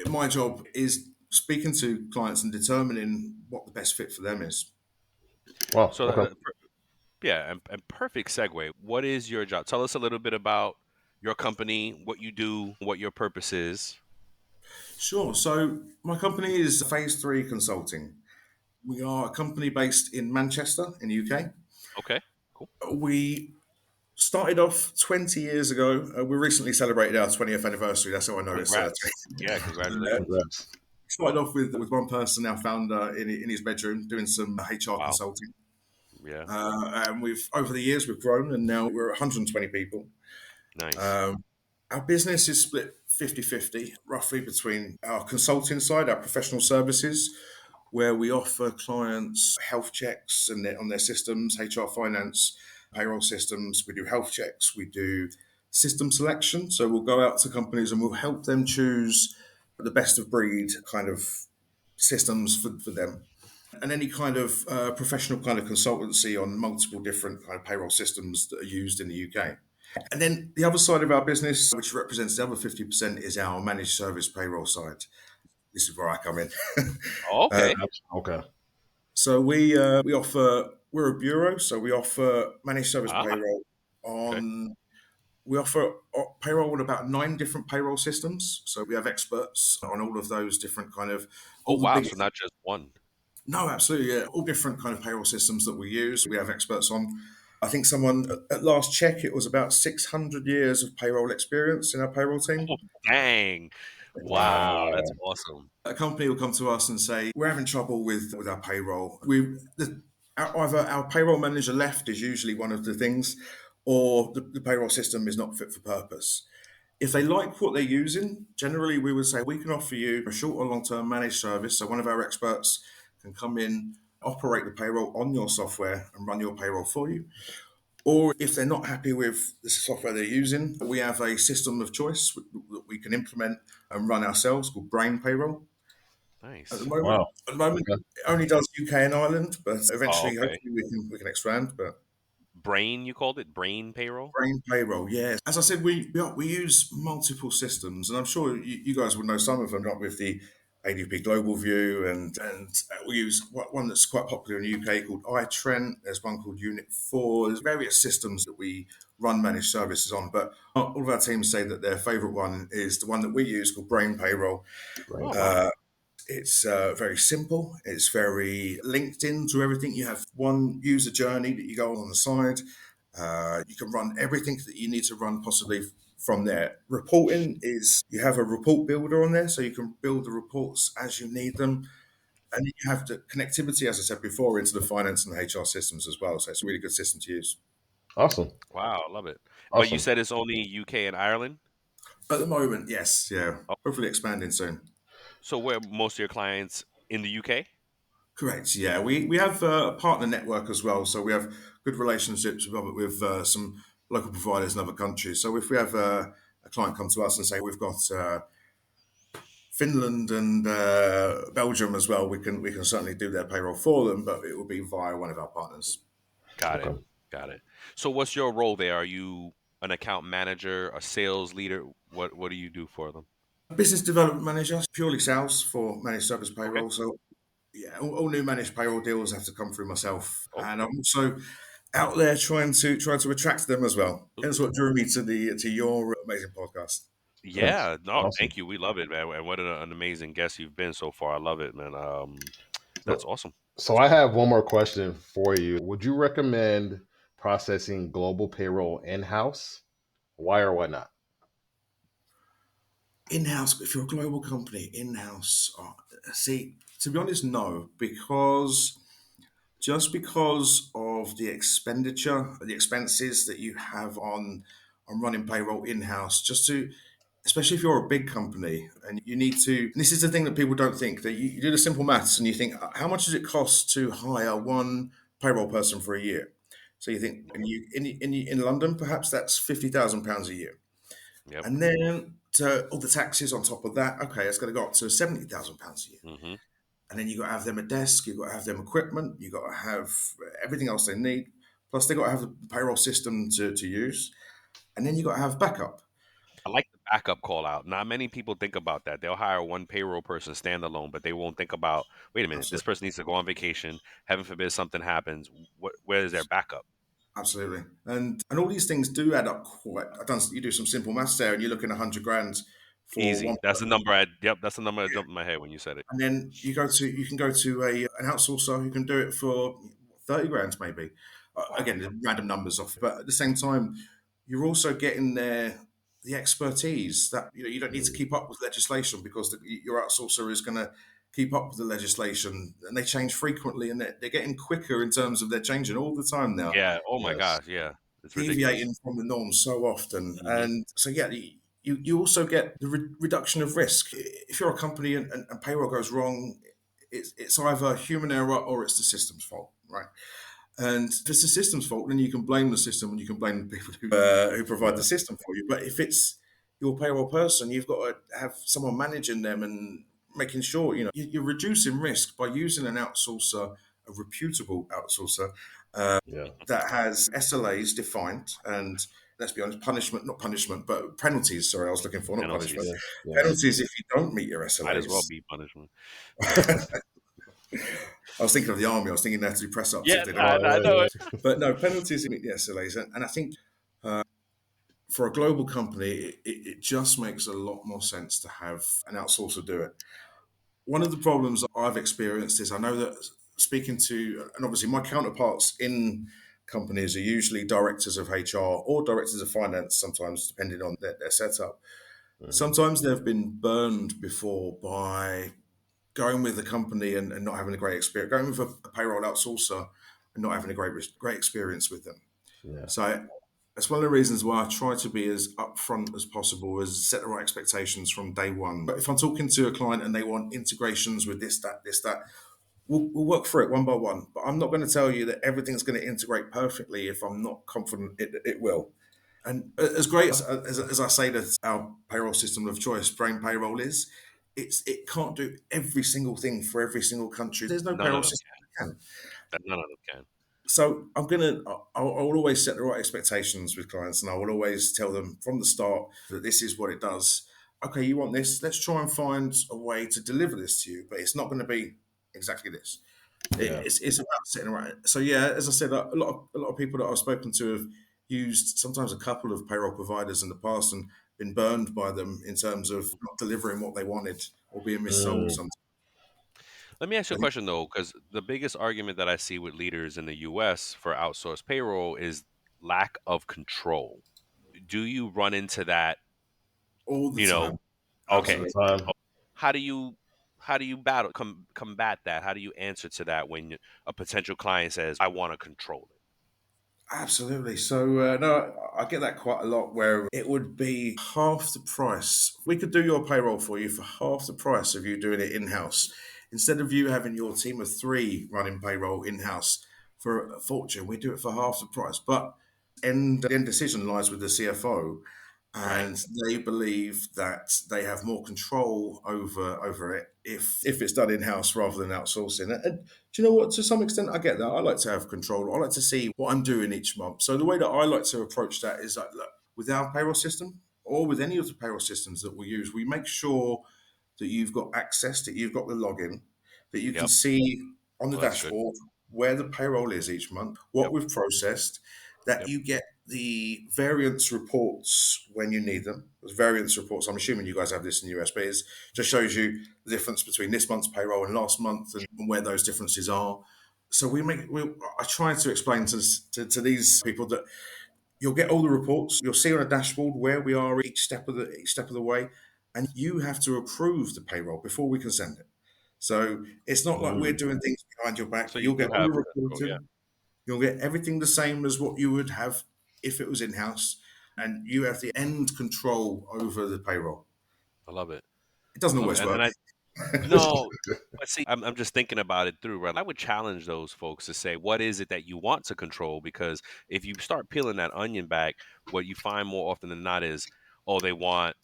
[SPEAKER 3] my job is speaking to clients and determining what the best fit for them is.
[SPEAKER 5] Wow.
[SPEAKER 4] So,
[SPEAKER 5] Okay.
[SPEAKER 4] yeah, and perfect segue. What is your job? Tell us a little bit about your company, what you do, what your purpose is.
[SPEAKER 3] Sure. So my company is Phase 3 Consulting. We are a company based in Manchester in the UK.
[SPEAKER 4] Okay, cool.
[SPEAKER 3] We started off 20 years ago. We recently celebrated our 20th anniversary. That's how I know
[SPEAKER 4] Congrats.
[SPEAKER 3] it's.
[SPEAKER 4] Yeah, congratulations.
[SPEAKER 5] Congrats.
[SPEAKER 3] Started off with one person, our founder, in his bedroom doing some HR
[SPEAKER 4] Wow.
[SPEAKER 3] consulting.
[SPEAKER 4] Yeah.
[SPEAKER 3] And over the years, we've grown and now we're 120 people.
[SPEAKER 4] Nice.
[SPEAKER 3] Our business is split 50-50, roughly between our consulting side, our professional services, where we offer clients health checks and on their systems, HR, finance, payroll systems. We do health checks. We do system selection. So we'll go out to companies and we'll help them choose the best of breed kind of systems for them. And any kind of professional kind of consultancy on multiple different kind of payroll systems that are used in the UK. And then the other side of our business, which represents the other 50%, is our managed service payroll side. This is where I come in.
[SPEAKER 4] Okay.
[SPEAKER 5] Okay.
[SPEAKER 3] So we offer, we're a bureau, so we offer managed service payroll on. Okay. We offer payroll on about 9 different payroll systems. So we have experts on all of those different kind of.
[SPEAKER 4] Oh wow! So not just one.
[SPEAKER 3] No, absolutely. Yeah. All different kind of payroll systems that we use. We have experts on. I think someone at last check, it was about 600 years of payroll experience in our payroll team.
[SPEAKER 4] Oh, dang. Wow, that's awesome.
[SPEAKER 3] A company will come to us and say, we're having trouble with our payroll. Either our payroll manager left is usually one of the things, or the payroll system is not fit for purpose. If they like what they're using, generally we would say we can offer you a short or long-term managed service. So one of our experts can come in, operate the payroll on your software and run your payroll for you. Or if they're not happy with the software they're using, we have a system of choice that we can implement and run ourselves called Brain Payroll.
[SPEAKER 4] Nice.
[SPEAKER 3] At the moment, it only does UK and Ireland, but eventually, hopefully, we can expand. But
[SPEAKER 4] Brain, you called it Brain Payroll?
[SPEAKER 3] Brain Payroll, yes. As I said, we use multiple systems, and I'm sure you guys would know some of them, not with the ADP Global View, and we use one that's quite popular in the UK called iTrent. There's one called Unit 4. There's various systems that we run managed services on, but all of our teams say that their favourite one is the one that we use called Brain Payroll. It's very simple. It's very linked into everything. You have one user journey that you go on the side. You can run everything that you need to run possibly from there. Reporting is, you have a report builder on there, so you can build the reports as you need them. And you have the connectivity, as I said before, into the finance and the HR systems as well. So it's a really good system to use.
[SPEAKER 5] Awesome.
[SPEAKER 4] Wow, I love it.
[SPEAKER 5] Awesome.
[SPEAKER 4] But you said it's only UK and Ireland?
[SPEAKER 3] At the moment, yes. Yeah. Hopefully expanding soon.
[SPEAKER 4] So where most of your clients in the UK?
[SPEAKER 3] Correct. Yeah, we have a partner network as well, so we have good relationships with some local providers in other countries. So if we have a client come to us and say we've got Finland and Belgium as well, we can certainly do their payroll for them, but it will be via one of our partners.
[SPEAKER 4] Got it. So what's your role there? Are you an account manager, a sales leader? What do you do for them?
[SPEAKER 3] Business Development Manager, purely sales for managed service payroll. Okay. So yeah, all new managed payroll deals have to come through myself, and I'm also out there trying to attract them as well. That's what drew me to your amazing podcast.
[SPEAKER 4] Yeah, awesome. Thank you. We love it, man. And what an amazing guest you've been so far. I love it, man. That's awesome.
[SPEAKER 5] So I have one more question for you. Would you recommend processing global payroll in-house Why or why not?
[SPEAKER 3] In-house, if you're a global company, in-house, see, to be honest, no, because just because of the expenditure, the expenses that you have on running payroll in-house, just to, especially if you're a big company and you need to, and this is the thing that people don't think, that you do the simple maths and you think, how much does it cost to hire one payroll person for a year? So you think, and in London, perhaps that's £50,000 a year.
[SPEAKER 4] Yep.
[SPEAKER 3] And then to all the taxes on top of that, okay, it's going to go up to £70,000 a year.
[SPEAKER 4] Mm-hmm.
[SPEAKER 3] And then you've got to have them a desk, you've got to have them equipment, you've got to have everything else they need. Plus, they've got to have the payroll system to use. And then you've got to have backup.
[SPEAKER 4] I like the backup call out. Not many people think about that. They'll hire one payroll person standalone, but they won't think about, wait a minute,
[SPEAKER 3] Absolutely.
[SPEAKER 4] this person needs to go on vacation. Heaven forbid something happens. Where is their backup?
[SPEAKER 3] Absolutely. And all these things do add up quite. You do some simple maths there and you're looking at 100 grand for
[SPEAKER 4] Easy.
[SPEAKER 3] one.
[SPEAKER 4] That's the number. That's the number that jumped in my head when you said it.
[SPEAKER 3] And then you can go to an outsourcer who can do it for 30 grand maybe. Again, random numbers off, but at the same time, you're also getting the expertise that you don't need to keep up with legislation because your outsourcer is going to keep up with the legislation, and they change frequently, and they're getting quicker in terms of they're changing all the time now.
[SPEAKER 4] Yeah. Oh my gosh. Yeah. It's
[SPEAKER 3] Deviating
[SPEAKER 4] ridiculous.
[SPEAKER 3] from the norm so often, and so you also get the reduction of risk. If you're a company and payroll goes wrong, it's either human error or it's the system's fault, right? And if it's the system's fault, then you can blame the system and you can blame the people who provide the system for you. But if it's your payroll person, you've got to have someone managing them and making sure, you're reducing risk by using an outsourcer, a reputable outsourcer that has SLAs defined and, let's be honest, but penalties. Sorry, I was looking for not punishment. Penalties if you don't meet your SLAs.
[SPEAKER 4] Might as well be punishment.
[SPEAKER 3] I was thinking of the army. I was thinking they have to do press ups.
[SPEAKER 4] Yeah, I know it.
[SPEAKER 3] But no, penalties in the SLAs. And I think for a global company, it just makes a lot more sense to have an outsourcer do it. One of the problems I've experienced is I know that speaking to, and obviously my counterparts in companies are usually directors of HR or directors of finance, sometimes depending on their setup. Sometimes they've been burned before by going with a company and not having a great experience, going with a payroll outsourcer and not having a great experience with them.
[SPEAKER 5] Yeah.
[SPEAKER 3] So that's one of the reasons why I try to be as upfront as possible, as set the right expectations from day one. But if I'm talking to a client and they want integrations with this, that, we'll work through it one by one. But I'm not going to tell you that everything's going to integrate perfectly if I'm not confident it will. And as great as I say that our payroll system of choice, Brain Payroll, is, it can't do every single thing for every single country. There's no payroll system that can.
[SPEAKER 4] None of them can.
[SPEAKER 3] So I'll always set the right expectations with clients, and I will always tell them from the start that this is what it does. Okay, you want this? Let's try and find a way to deliver this to you, but it's not going to be exactly this. It's about setting right. So as I said, a lot of people that I've spoken to have used sometimes a couple of payroll providers in the past and been burned by them in terms of not delivering what they wanted or being missold sometimes.
[SPEAKER 4] Let me ask you a question, though, because the biggest argument that I see with leaders in the U.S. for outsourced payroll is lack of control. Do you run into that
[SPEAKER 3] all the time?
[SPEAKER 4] Okay. How do you combat that? How do you answer to that when a potential client says, "I want to control it"?
[SPEAKER 3] Absolutely. So, no, I get that quite a lot where it would be half the price. We could do your payroll for you for half the price of you doing it in-house. Instead of you having your team of 3 running payroll in-house for a fortune, we do it for half the price. But the end decision lies with the CFO, and they believe that they have more control over it if it's done in-house rather than outsourcing. And do you know what? To some extent, I get that. I like to have control. I like to see what I'm doing each month. So the way that I like to approach that is like, look, with our payroll system or with any of the payroll systems that we use, we make sure that you've got access, that you've got the login, that you can see on the dashboard where the payroll is each month, what we've processed, that you get the variance reports when you need them. Those variance reports, I'm assuming you guys have this in the US, but it just shows you the difference between this month's payroll and last month and where those differences are. So I try to explain to these people that You'll get all the reports. You'll see on a dashboard where we are each step of the way, and you have to approve the payroll before we can send it. So it's not like we're doing things behind your back.
[SPEAKER 4] So you
[SPEAKER 3] You'll get
[SPEAKER 4] do
[SPEAKER 3] all
[SPEAKER 4] have
[SPEAKER 3] the
[SPEAKER 4] control,
[SPEAKER 3] reporting.
[SPEAKER 4] yeah.
[SPEAKER 3] You'll get everything the same as what you would have if it was in-house, and you have the end control over the payroll.
[SPEAKER 4] I love it.
[SPEAKER 3] It doesn't always work.
[SPEAKER 4] No, but see, I'm just thinking about it through, right? I would challenge those folks to say, what is it that you want to control? Because if you start peeling that onion back, what you find more often than not is, oh, they want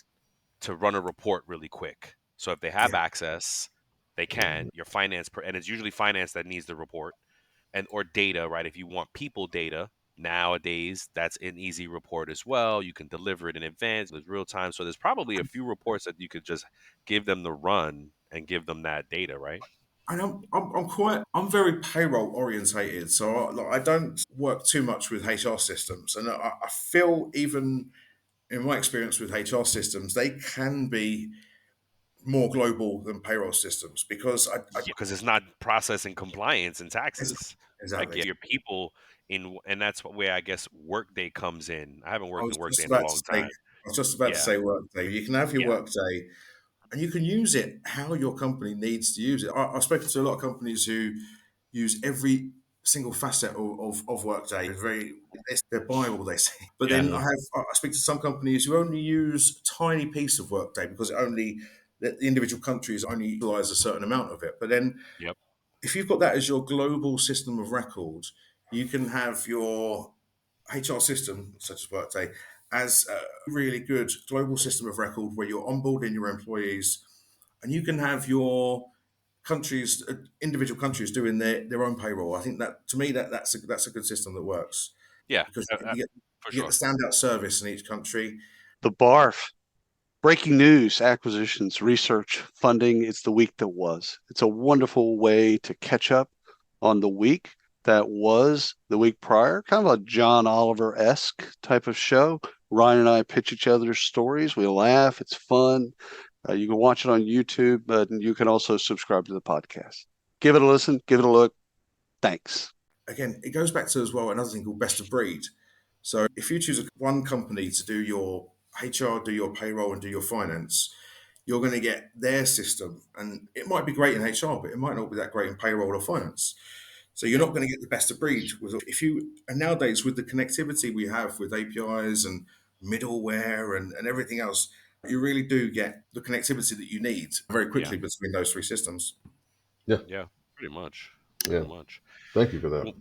[SPEAKER 4] to run a report really quick. So if they have access, they can. Your finance, and it's usually finance that needs the report, and or data, right? If you want people data, nowadays that's an easy report as well. You can deliver it in advance with real time. So there's probably a few reports that you could just give them the run and give them that data, right?
[SPEAKER 3] And I'm very payroll orientated, so I don't work too much with HR systems, and I feel even in my experience with HR systems, they can be more global than payroll systems because
[SPEAKER 4] because it's not processing compliance and taxes.
[SPEAKER 3] Exactly.
[SPEAKER 4] Like your people and that's where I guess Workday comes in. I haven't worked in Workday in a long
[SPEAKER 3] I
[SPEAKER 4] time.
[SPEAKER 3] was just about to say Workday. You can have your Workday, and you can use it how your company needs to use it. I've spoken to a lot of companies who use every single facet of Workday. It's their Bible, they say. But then I speak to some companies who only use a tiny piece of Workday because the individual countries only utilize a certain amount of it. But then if you've got that as your global system of record, you can have your HR system, such as Workday, as a really good global system of record where you're onboarding your employees, and you can have your individual countries doing their own payroll. I think that, to me, that's a good system that works.
[SPEAKER 4] Yeah,
[SPEAKER 3] because you get the standout service in each country.
[SPEAKER 10] The BARF. Breaking news, acquisitions, research, funding. It's the week that was. It's a wonderful way to catch up on the week that was the week prior. Kind of a John Oliver-esque type of show. Ryan and I pitch each other's stories. We laugh. It's fun. You can watch it on YouTube, but you can also subscribe to the podcast. Give it a listen. Give it a look. Thanks.
[SPEAKER 3] Again, it goes back to as well another thing called best of breed. So if you choose one company to do your HR, do your payroll, and do your finance, you're going to get their system. And it might be great in HR, but it might not be that great in payroll or finance. So you're not going to get the best of breed. And nowadays, with the connectivity we have with APIs and middleware and everything else, you really do get the connectivity that you need very quickly between those three systems.
[SPEAKER 4] Yeah, pretty much. Pretty much.
[SPEAKER 5] Thank you for that.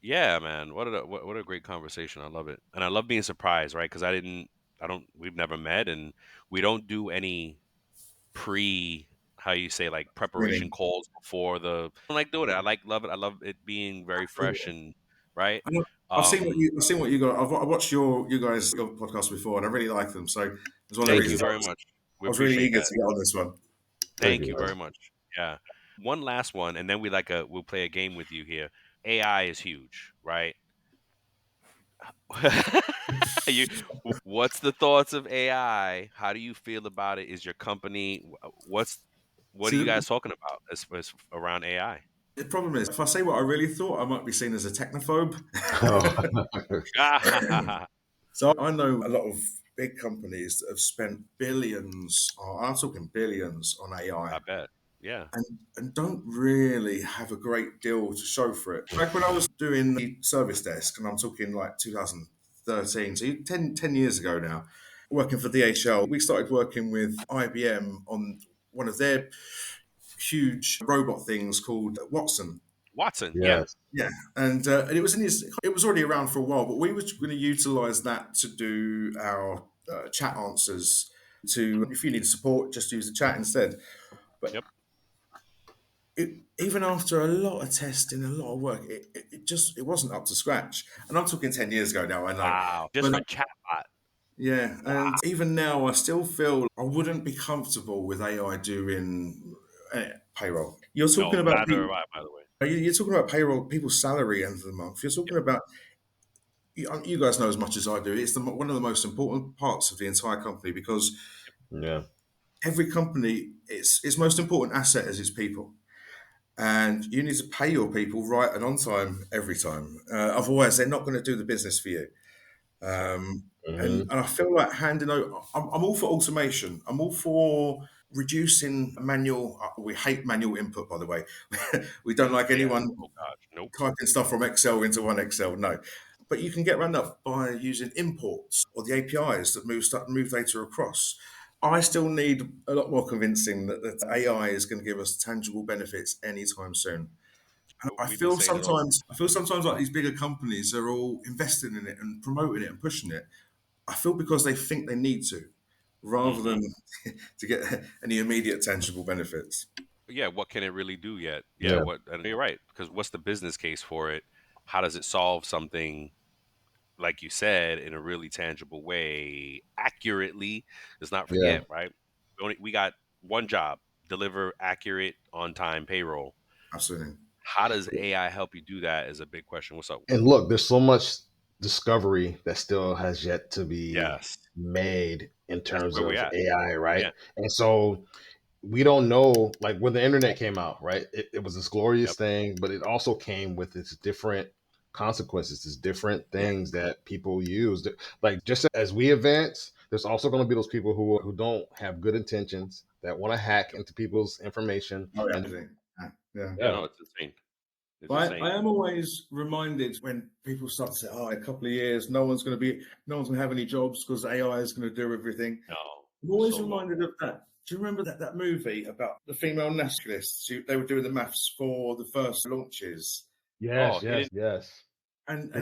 [SPEAKER 4] Yeah, man. What a great conversation. I love it. And I love being surprised, right? Because we've never met, and we don't do any preparation calls before I don't like doing it. I love it being very fresh and right.
[SPEAKER 3] I've seen what you got. I've watched your podcast before, and I really like them. So it's one of the reasons.
[SPEAKER 4] Thank you very much.
[SPEAKER 3] I was really eager to get on this one.
[SPEAKER 4] Thank you very much. Yeah. One last one, and then we'll play a game with you here. AI is huge, right? What's the thoughts of AI? How do you feel about it? Is your company what are you guys talking about as around AI?
[SPEAKER 3] The problem is, if I say what I really thought, I might be seen as a technophobe. So I know a lot of big companies that have spent billions, I'm talking billions, on AI.
[SPEAKER 4] I bet. Yeah.
[SPEAKER 3] And don't really have a great deal to show for it. Back when I was doing the service desk, and I'm talking like 2013, so 10 years ago now, working for DHL, we started working with IBM on one of their huge robot things called Watson.
[SPEAKER 4] Yeah.
[SPEAKER 3] And it was already around for a while, but we were going to utilize that to do our chat answers. If you need support, just use the chat instead. But even after a lot of testing, a lot of work, it wasn't up to scratch. And I'm talking 10 years ago now. I know.
[SPEAKER 4] Wow, just for chatbot.
[SPEAKER 3] Yeah, and even now, I still feel I wouldn't be comfortable with AI doing payroll. You're talking about people,
[SPEAKER 4] by the way.
[SPEAKER 3] You're talking about payroll, people's salary end of the month. You're talking about, you guys know as much as I do, it's one of the most important parts of the entire company because every company, its most important asset is its people. And you need to pay your people right and on time every time. Otherwise, they're not going to do the business for you. And I feel like handing over, I'm all for automation. I'm all for reducing manual. We hate manual input, by the way. We don't like anyone typing stuff from Excel into one Excel. No. But you can get around that by using imports or the APIs that move data across. I still need a lot more convincing that AI is going to give us tangible benefits anytime soon. I feel sometimes like these bigger companies are all investing in it and promoting it and pushing it. I feel because they think they need to, rather than to get any immediate tangible benefits.
[SPEAKER 4] Yeah, what can it really do yet? Yeah, and you're right, because what's the business case for it? How does it solve something, like you said, in a really tangible way, accurately? Let's not forget, right? We got one job: deliver accurate, on-time payroll.
[SPEAKER 3] Absolutely.
[SPEAKER 4] How does AI help you do that is a big question. What's up?
[SPEAKER 5] And look, there's so much discovery that still has yet to be made in terms of AI, right? Yeah. And so we don't know, like when the internet came out, right? It was this glorious thing, but it also came with its different consequences, its different things that people used. Like just as we advance, there's also going to be those people who don't have good intentions, that want to hack into people's information.
[SPEAKER 3] No, it's
[SPEAKER 4] insane.
[SPEAKER 3] I am always reminded when people start to say, in a couple of years, no one's going to have any jobs because AI is going to do everything.
[SPEAKER 4] No.
[SPEAKER 3] I'm always reminded of that. Do you remember that movie about the female naturalists? They were doing the maths for the first launches.
[SPEAKER 5] Yes.
[SPEAKER 3] And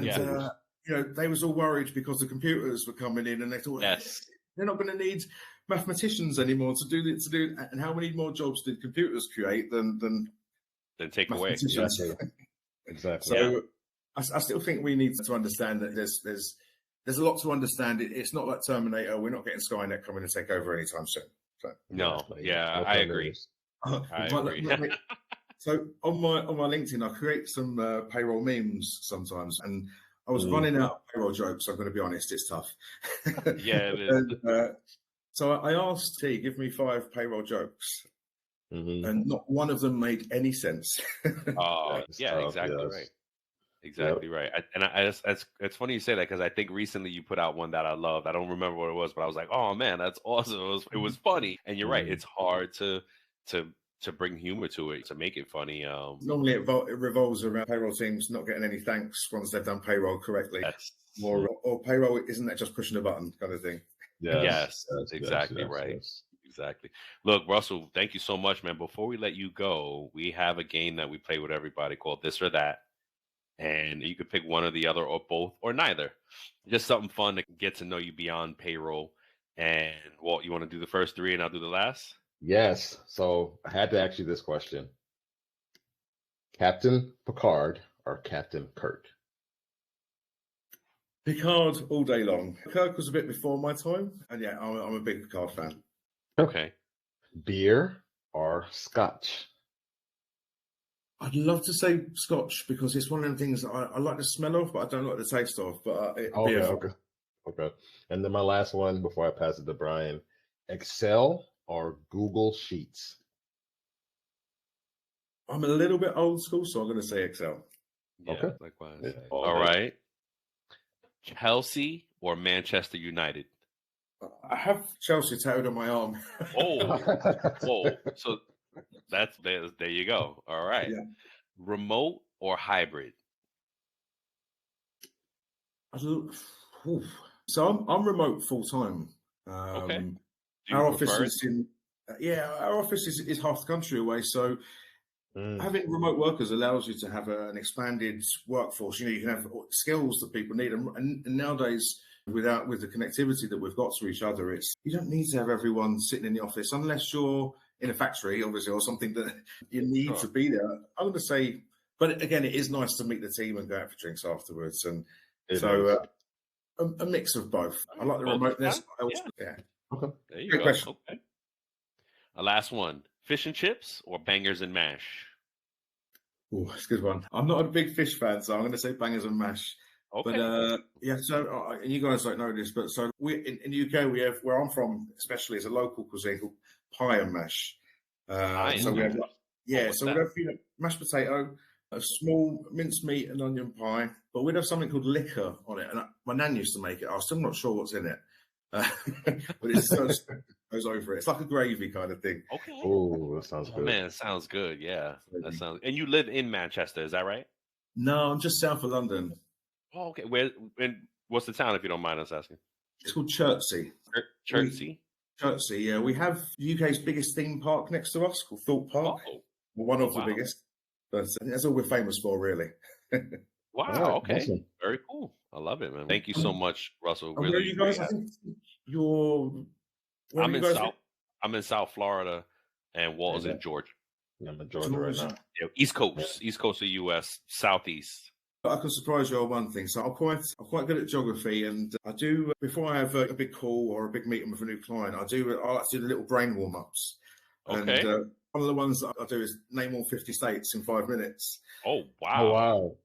[SPEAKER 3] they was all worried because the computers were coming in, and they thought, they're not going to need mathematicians anymore to do. And how many more jobs did computers create than
[SPEAKER 4] take away?
[SPEAKER 5] Exactly.
[SPEAKER 3] So I still think we need to understand that there's a lot to understand. It's not like Terminator. We're not getting Skynet coming to take over anytime soon. So,
[SPEAKER 4] I agree.
[SPEAKER 3] So on my LinkedIn, I create some payroll memes sometimes, and I was running out of payroll jokes. I'm going to be honest, it's tough.
[SPEAKER 4] Yeah, it is.
[SPEAKER 3] So I asked T, give me 5 payroll jokes. And not one of them made any sense.
[SPEAKER 4] Exactly right. Exactly right. It's funny you say that, because I think recently you put out one that I loved. I don't remember what it was, but I was like, oh man, that's awesome. It was funny. And you're right. It's hard to bring humor to it, to make it funny.
[SPEAKER 3] Normally it revolves around payroll teams not getting any thanks once they've done payroll correctly. Or payroll, isn't that just pushing a button kind of thing?
[SPEAKER 4] Yes, exactly right. Exactly. Look, Russell, thank you so much, man. Before we let you go, we have a game that we play with everybody called This or That. And you could pick one or the other, or both, or neither. Just something fun to get to know you beyond payroll. And Walt, you want to do the first 3 and I'll do the last?
[SPEAKER 5] Yes. So I had to ask you this question. Captain Picard or Captain Kirk?
[SPEAKER 3] Picard all day long. Kirk was a bit before my time. And I'm a big Picard fan.
[SPEAKER 4] Okay.
[SPEAKER 5] Beer or scotch?
[SPEAKER 3] I'd love to say scotch, because it's one of them things that I like the smell of, but I don't like the taste of. But
[SPEAKER 5] Okay. And then my last one before I pass it to Brian: Excel or Google Sheets?
[SPEAKER 3] I'm a little bit old school, so I'm going to say Excel.
[SPEAKER 4] Yeah, likewise. All right. Chelsea or Manchester United?
[SPEAKER 3] I have Chelsea tattooed on my arm.
[SPEAKER 4] Whoa. So that's there you go. All right. Yeah. Remote or hybrid?
[SPEAKER 3] So I'm remote full time.
[SPEAKER 4] Okay.
[SPEAKER 3] Our office is half the country away, so having remote workers allows you to have an expanded workforce. You can have skills that people need, and nowadays, with the connectivity that we've got to each other, you don't need to have everyone sitting in the office unless you're in a factory, obviously, or something that you need to be there. I'm going to say, but again, it is nice to meet the team and go out for drinks afterwards, and a mix of both. I like the remoteness. Okay.
[SPEAKER 4] There you go. Question. Okay. A last one: fish and chips or bangers and mash?
[SPEAKER 3] Oh, that's a good one. I'm not a big fish fan, so I'm going to say bangers and mash.
[SPEAKER 4] Okay.
[SPEAKER 3] But so and you guys don't know this, but so we in the UK, we have, where I'm from, especially, as a local cuisine called pie and mash. So we have we have mashed potato, a small mincemeat and onion pie, but we'd have something called liquor on it. And my nan used to make it. I'm still not sure what's in it, but it goes over it. It's like a gravy kind of thing.
[SPEAKER 4] Okay.
[SPEAKER 5] Oh, that sounds good.
[SPEAKER 4] Man, it sounds good. Yeah, that sounds. And you live in Manchester, is that right?
[SPEAKER 3] No, I'm just south of London.
[SPEAKER 4] Oh, okay. And what's the town, if you don't mind us asking?
[SPEAKER 3] It's called Chertsey.
[SPEAKER 4] Chertsey?
[SPEAKER 3] Chertsey, yeah. We have the UK's biggest theme park next to us called Thorpe Park.
[SPEAKER 4] Oh.
[SPEAKER 3] Well, one of the biggest. But that's all we're famous for, really.
[SPEAKER 4] Wow. Right, okay. Awesome. Very cool. I love it, man. Thank you so much, Russell.
[SPEAKER 3] Really, where are you guys? I think
[SPEAKER 4] I'm in South Florida, and Walt is in Georgia.
[SPEAKER 5] I'm in Georgia right now.
[SPEAKER 4] Yeah, East Coast of the U.S., Southeast.
[SPEAKER 3] I can surprise you on one thing. So I'm quite good at geography, and I do, before I have a big call or a big meeting with a new client, I like to do the little brain warm ups.
[SPEAKER 4] Okay.
[SPEAKER 3] And one of the ones that I do is name all 50 states in 5 minutes.
[SPEAKER 4] Oh, wow.
[SPEAKER 5] Oh, wow.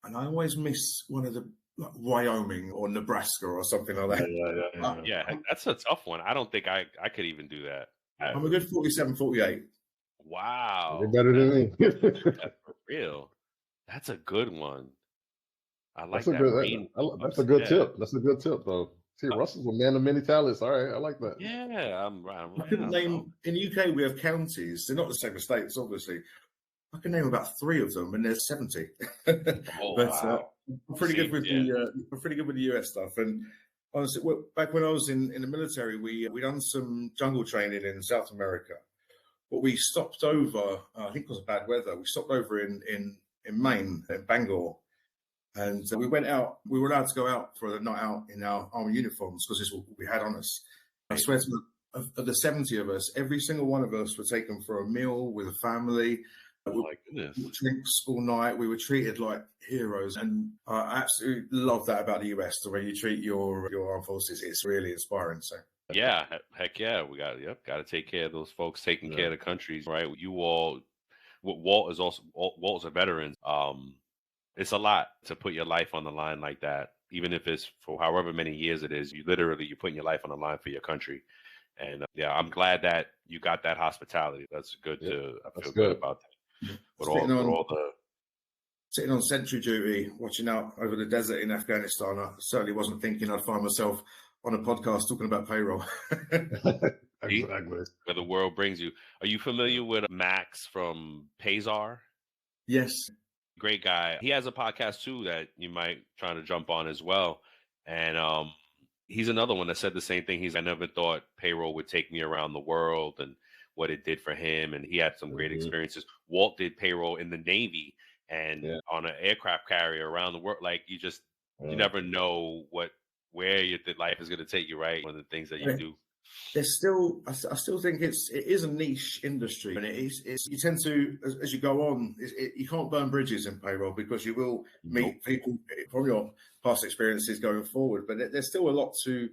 [SPEAKER 3] And I always miss one of the, like Wyoming or Nebraska or something like that.
[SPEAKER 4] Yeah, that's a tough one. I don't think I could even do that.
[SPEAKER 3] I'm a good 47, 48.
[SPEAKER 4] Wow.
[SPEAKER 5] You're better than me.
[SPEAKER 4] That's for real. That's a good one. I like that.
[SPEAKER 5] That's a good tip. That's a good tip, though. See, Russell's a man of many talents. All right, I like that.
[SPEAKER 4] Yeah, I'm
[SPEAKER 3] I couldn't name, in the UK we have counties. They're not the same as states, obviously. I can name about 3 of them, and there's 70.
[SPEAKER 4] Wow.
[SPEAKER 3] I'm pretty good with the US stuff. And honestly, back when I was in the military, we done some jungle training in South America. But we stopped over. I think it was bad weather. We stopped over in Maine, in Bangor. And we went out. We were allowed to go out for the night out in our army uniforms because this is what we had on us. I swear to you, of the 70 of us, every single one of us were taken for a meal with a family.
[SPEAKER 4] Oh my goodness!
[SPEAKER 3] Drinks all night. We were treated like heroes, and I absolutely love that about the US. The way you treat your armed forces, it's really inspiring. So
[SPEAKER 4] yeah, heck yeah, we got to take care of those folks, taking care of the countries, right? You all, Walt's a veteran. It's a lot to put your life on the line like that, even if it's for however many years it is. You're putting your life on the line for your country. And I'm glad that you got that hospitality. That's good I feel good about that.
[SPEAKER 3] Sitting on sentry duty, watching out over the desert in Afghanistan, I certainly wasn't thinking I'd find myself on a podcast talking about payroll.
[SPEAKER 5] Exactly.
[SPEAKER 4] Where the world brings you. Are you familiar with Max from Payzar?
[SPEAKER 3] Yes.
[SPEAKER 4] Great guy. He has a podcast too that you might try to jump on as well. And he's another one that said the same thing. I never thought payroll would take me around the world and what it did for him. And he had some great experiences. Walt did payroll in the Navy and on an aircraft carrier around the world. Like you never know where your life is going to take you, right? One of the things that you do.
[SPEAKER 3] There's still, I still think it is a niche industry, and you tend to, as you go on, you can't burn bridges in payroll because you will meet people from your past experiences going forward. But there's still a lot to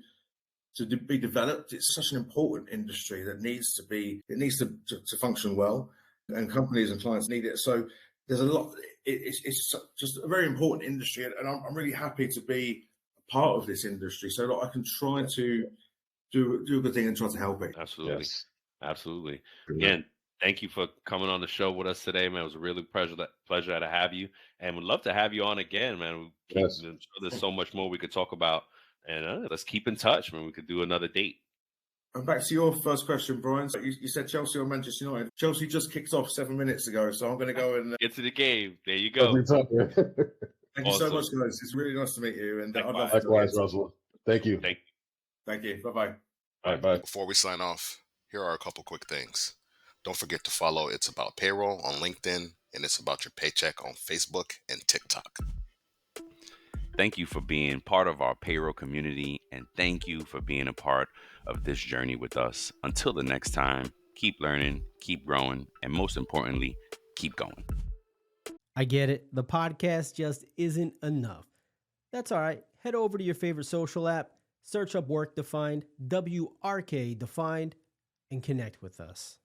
[SPEAKER 3] be developed. It's such an important industry that needs to function well, and companies and clients need it. So there's a lot. It's just a very important industry, and I'm really happy to be a part of this industry so that I can try to do a good thing and try to help it.
[SPEAKER 4] Absolutely. Yes. Absolutely. Again, thank you for coming on the show with us today, man. It was a really pleasure to have you, and we'd love to have you on again, man. I'm sure there's so much more we could talk about, and let's keep in touch, man. We could do another date.
[SPEAKER 3] And back to your first question, Brian. So you said Chelsea or Manchester United. Chelsea just kicked off 7 minutes ago, so I'm going to go and
[SPEAKER 4] get to the game. There you go.
[SPEAKER 3] Thank you so much, guys. It's really nice to meet you. And
[SPEAKER 5] likewise, Russell. Thank you.
[SPEAKER 3] Thank you. Bye-bye.
[SPEAKER 5] All right, bye.
[SPEAKER 11] Before we sign off, here are a couple quick things. Don't forget to follow It's About Payroll on LinkedIn, and It's About Your Paycheck on Facebook and TikTok.
[SPEAKER 4] Thank you for being part of our payroll community, and thank you for being a part of this journey with us. Until the next time, keep learning, keep growing, and most importantly, keep going.
[SPEAKER 12] I get it. The podcast just isn't enough. That's all right. Head over to your favorite social app, search up Work Defined, WRK Defined, and connect with us.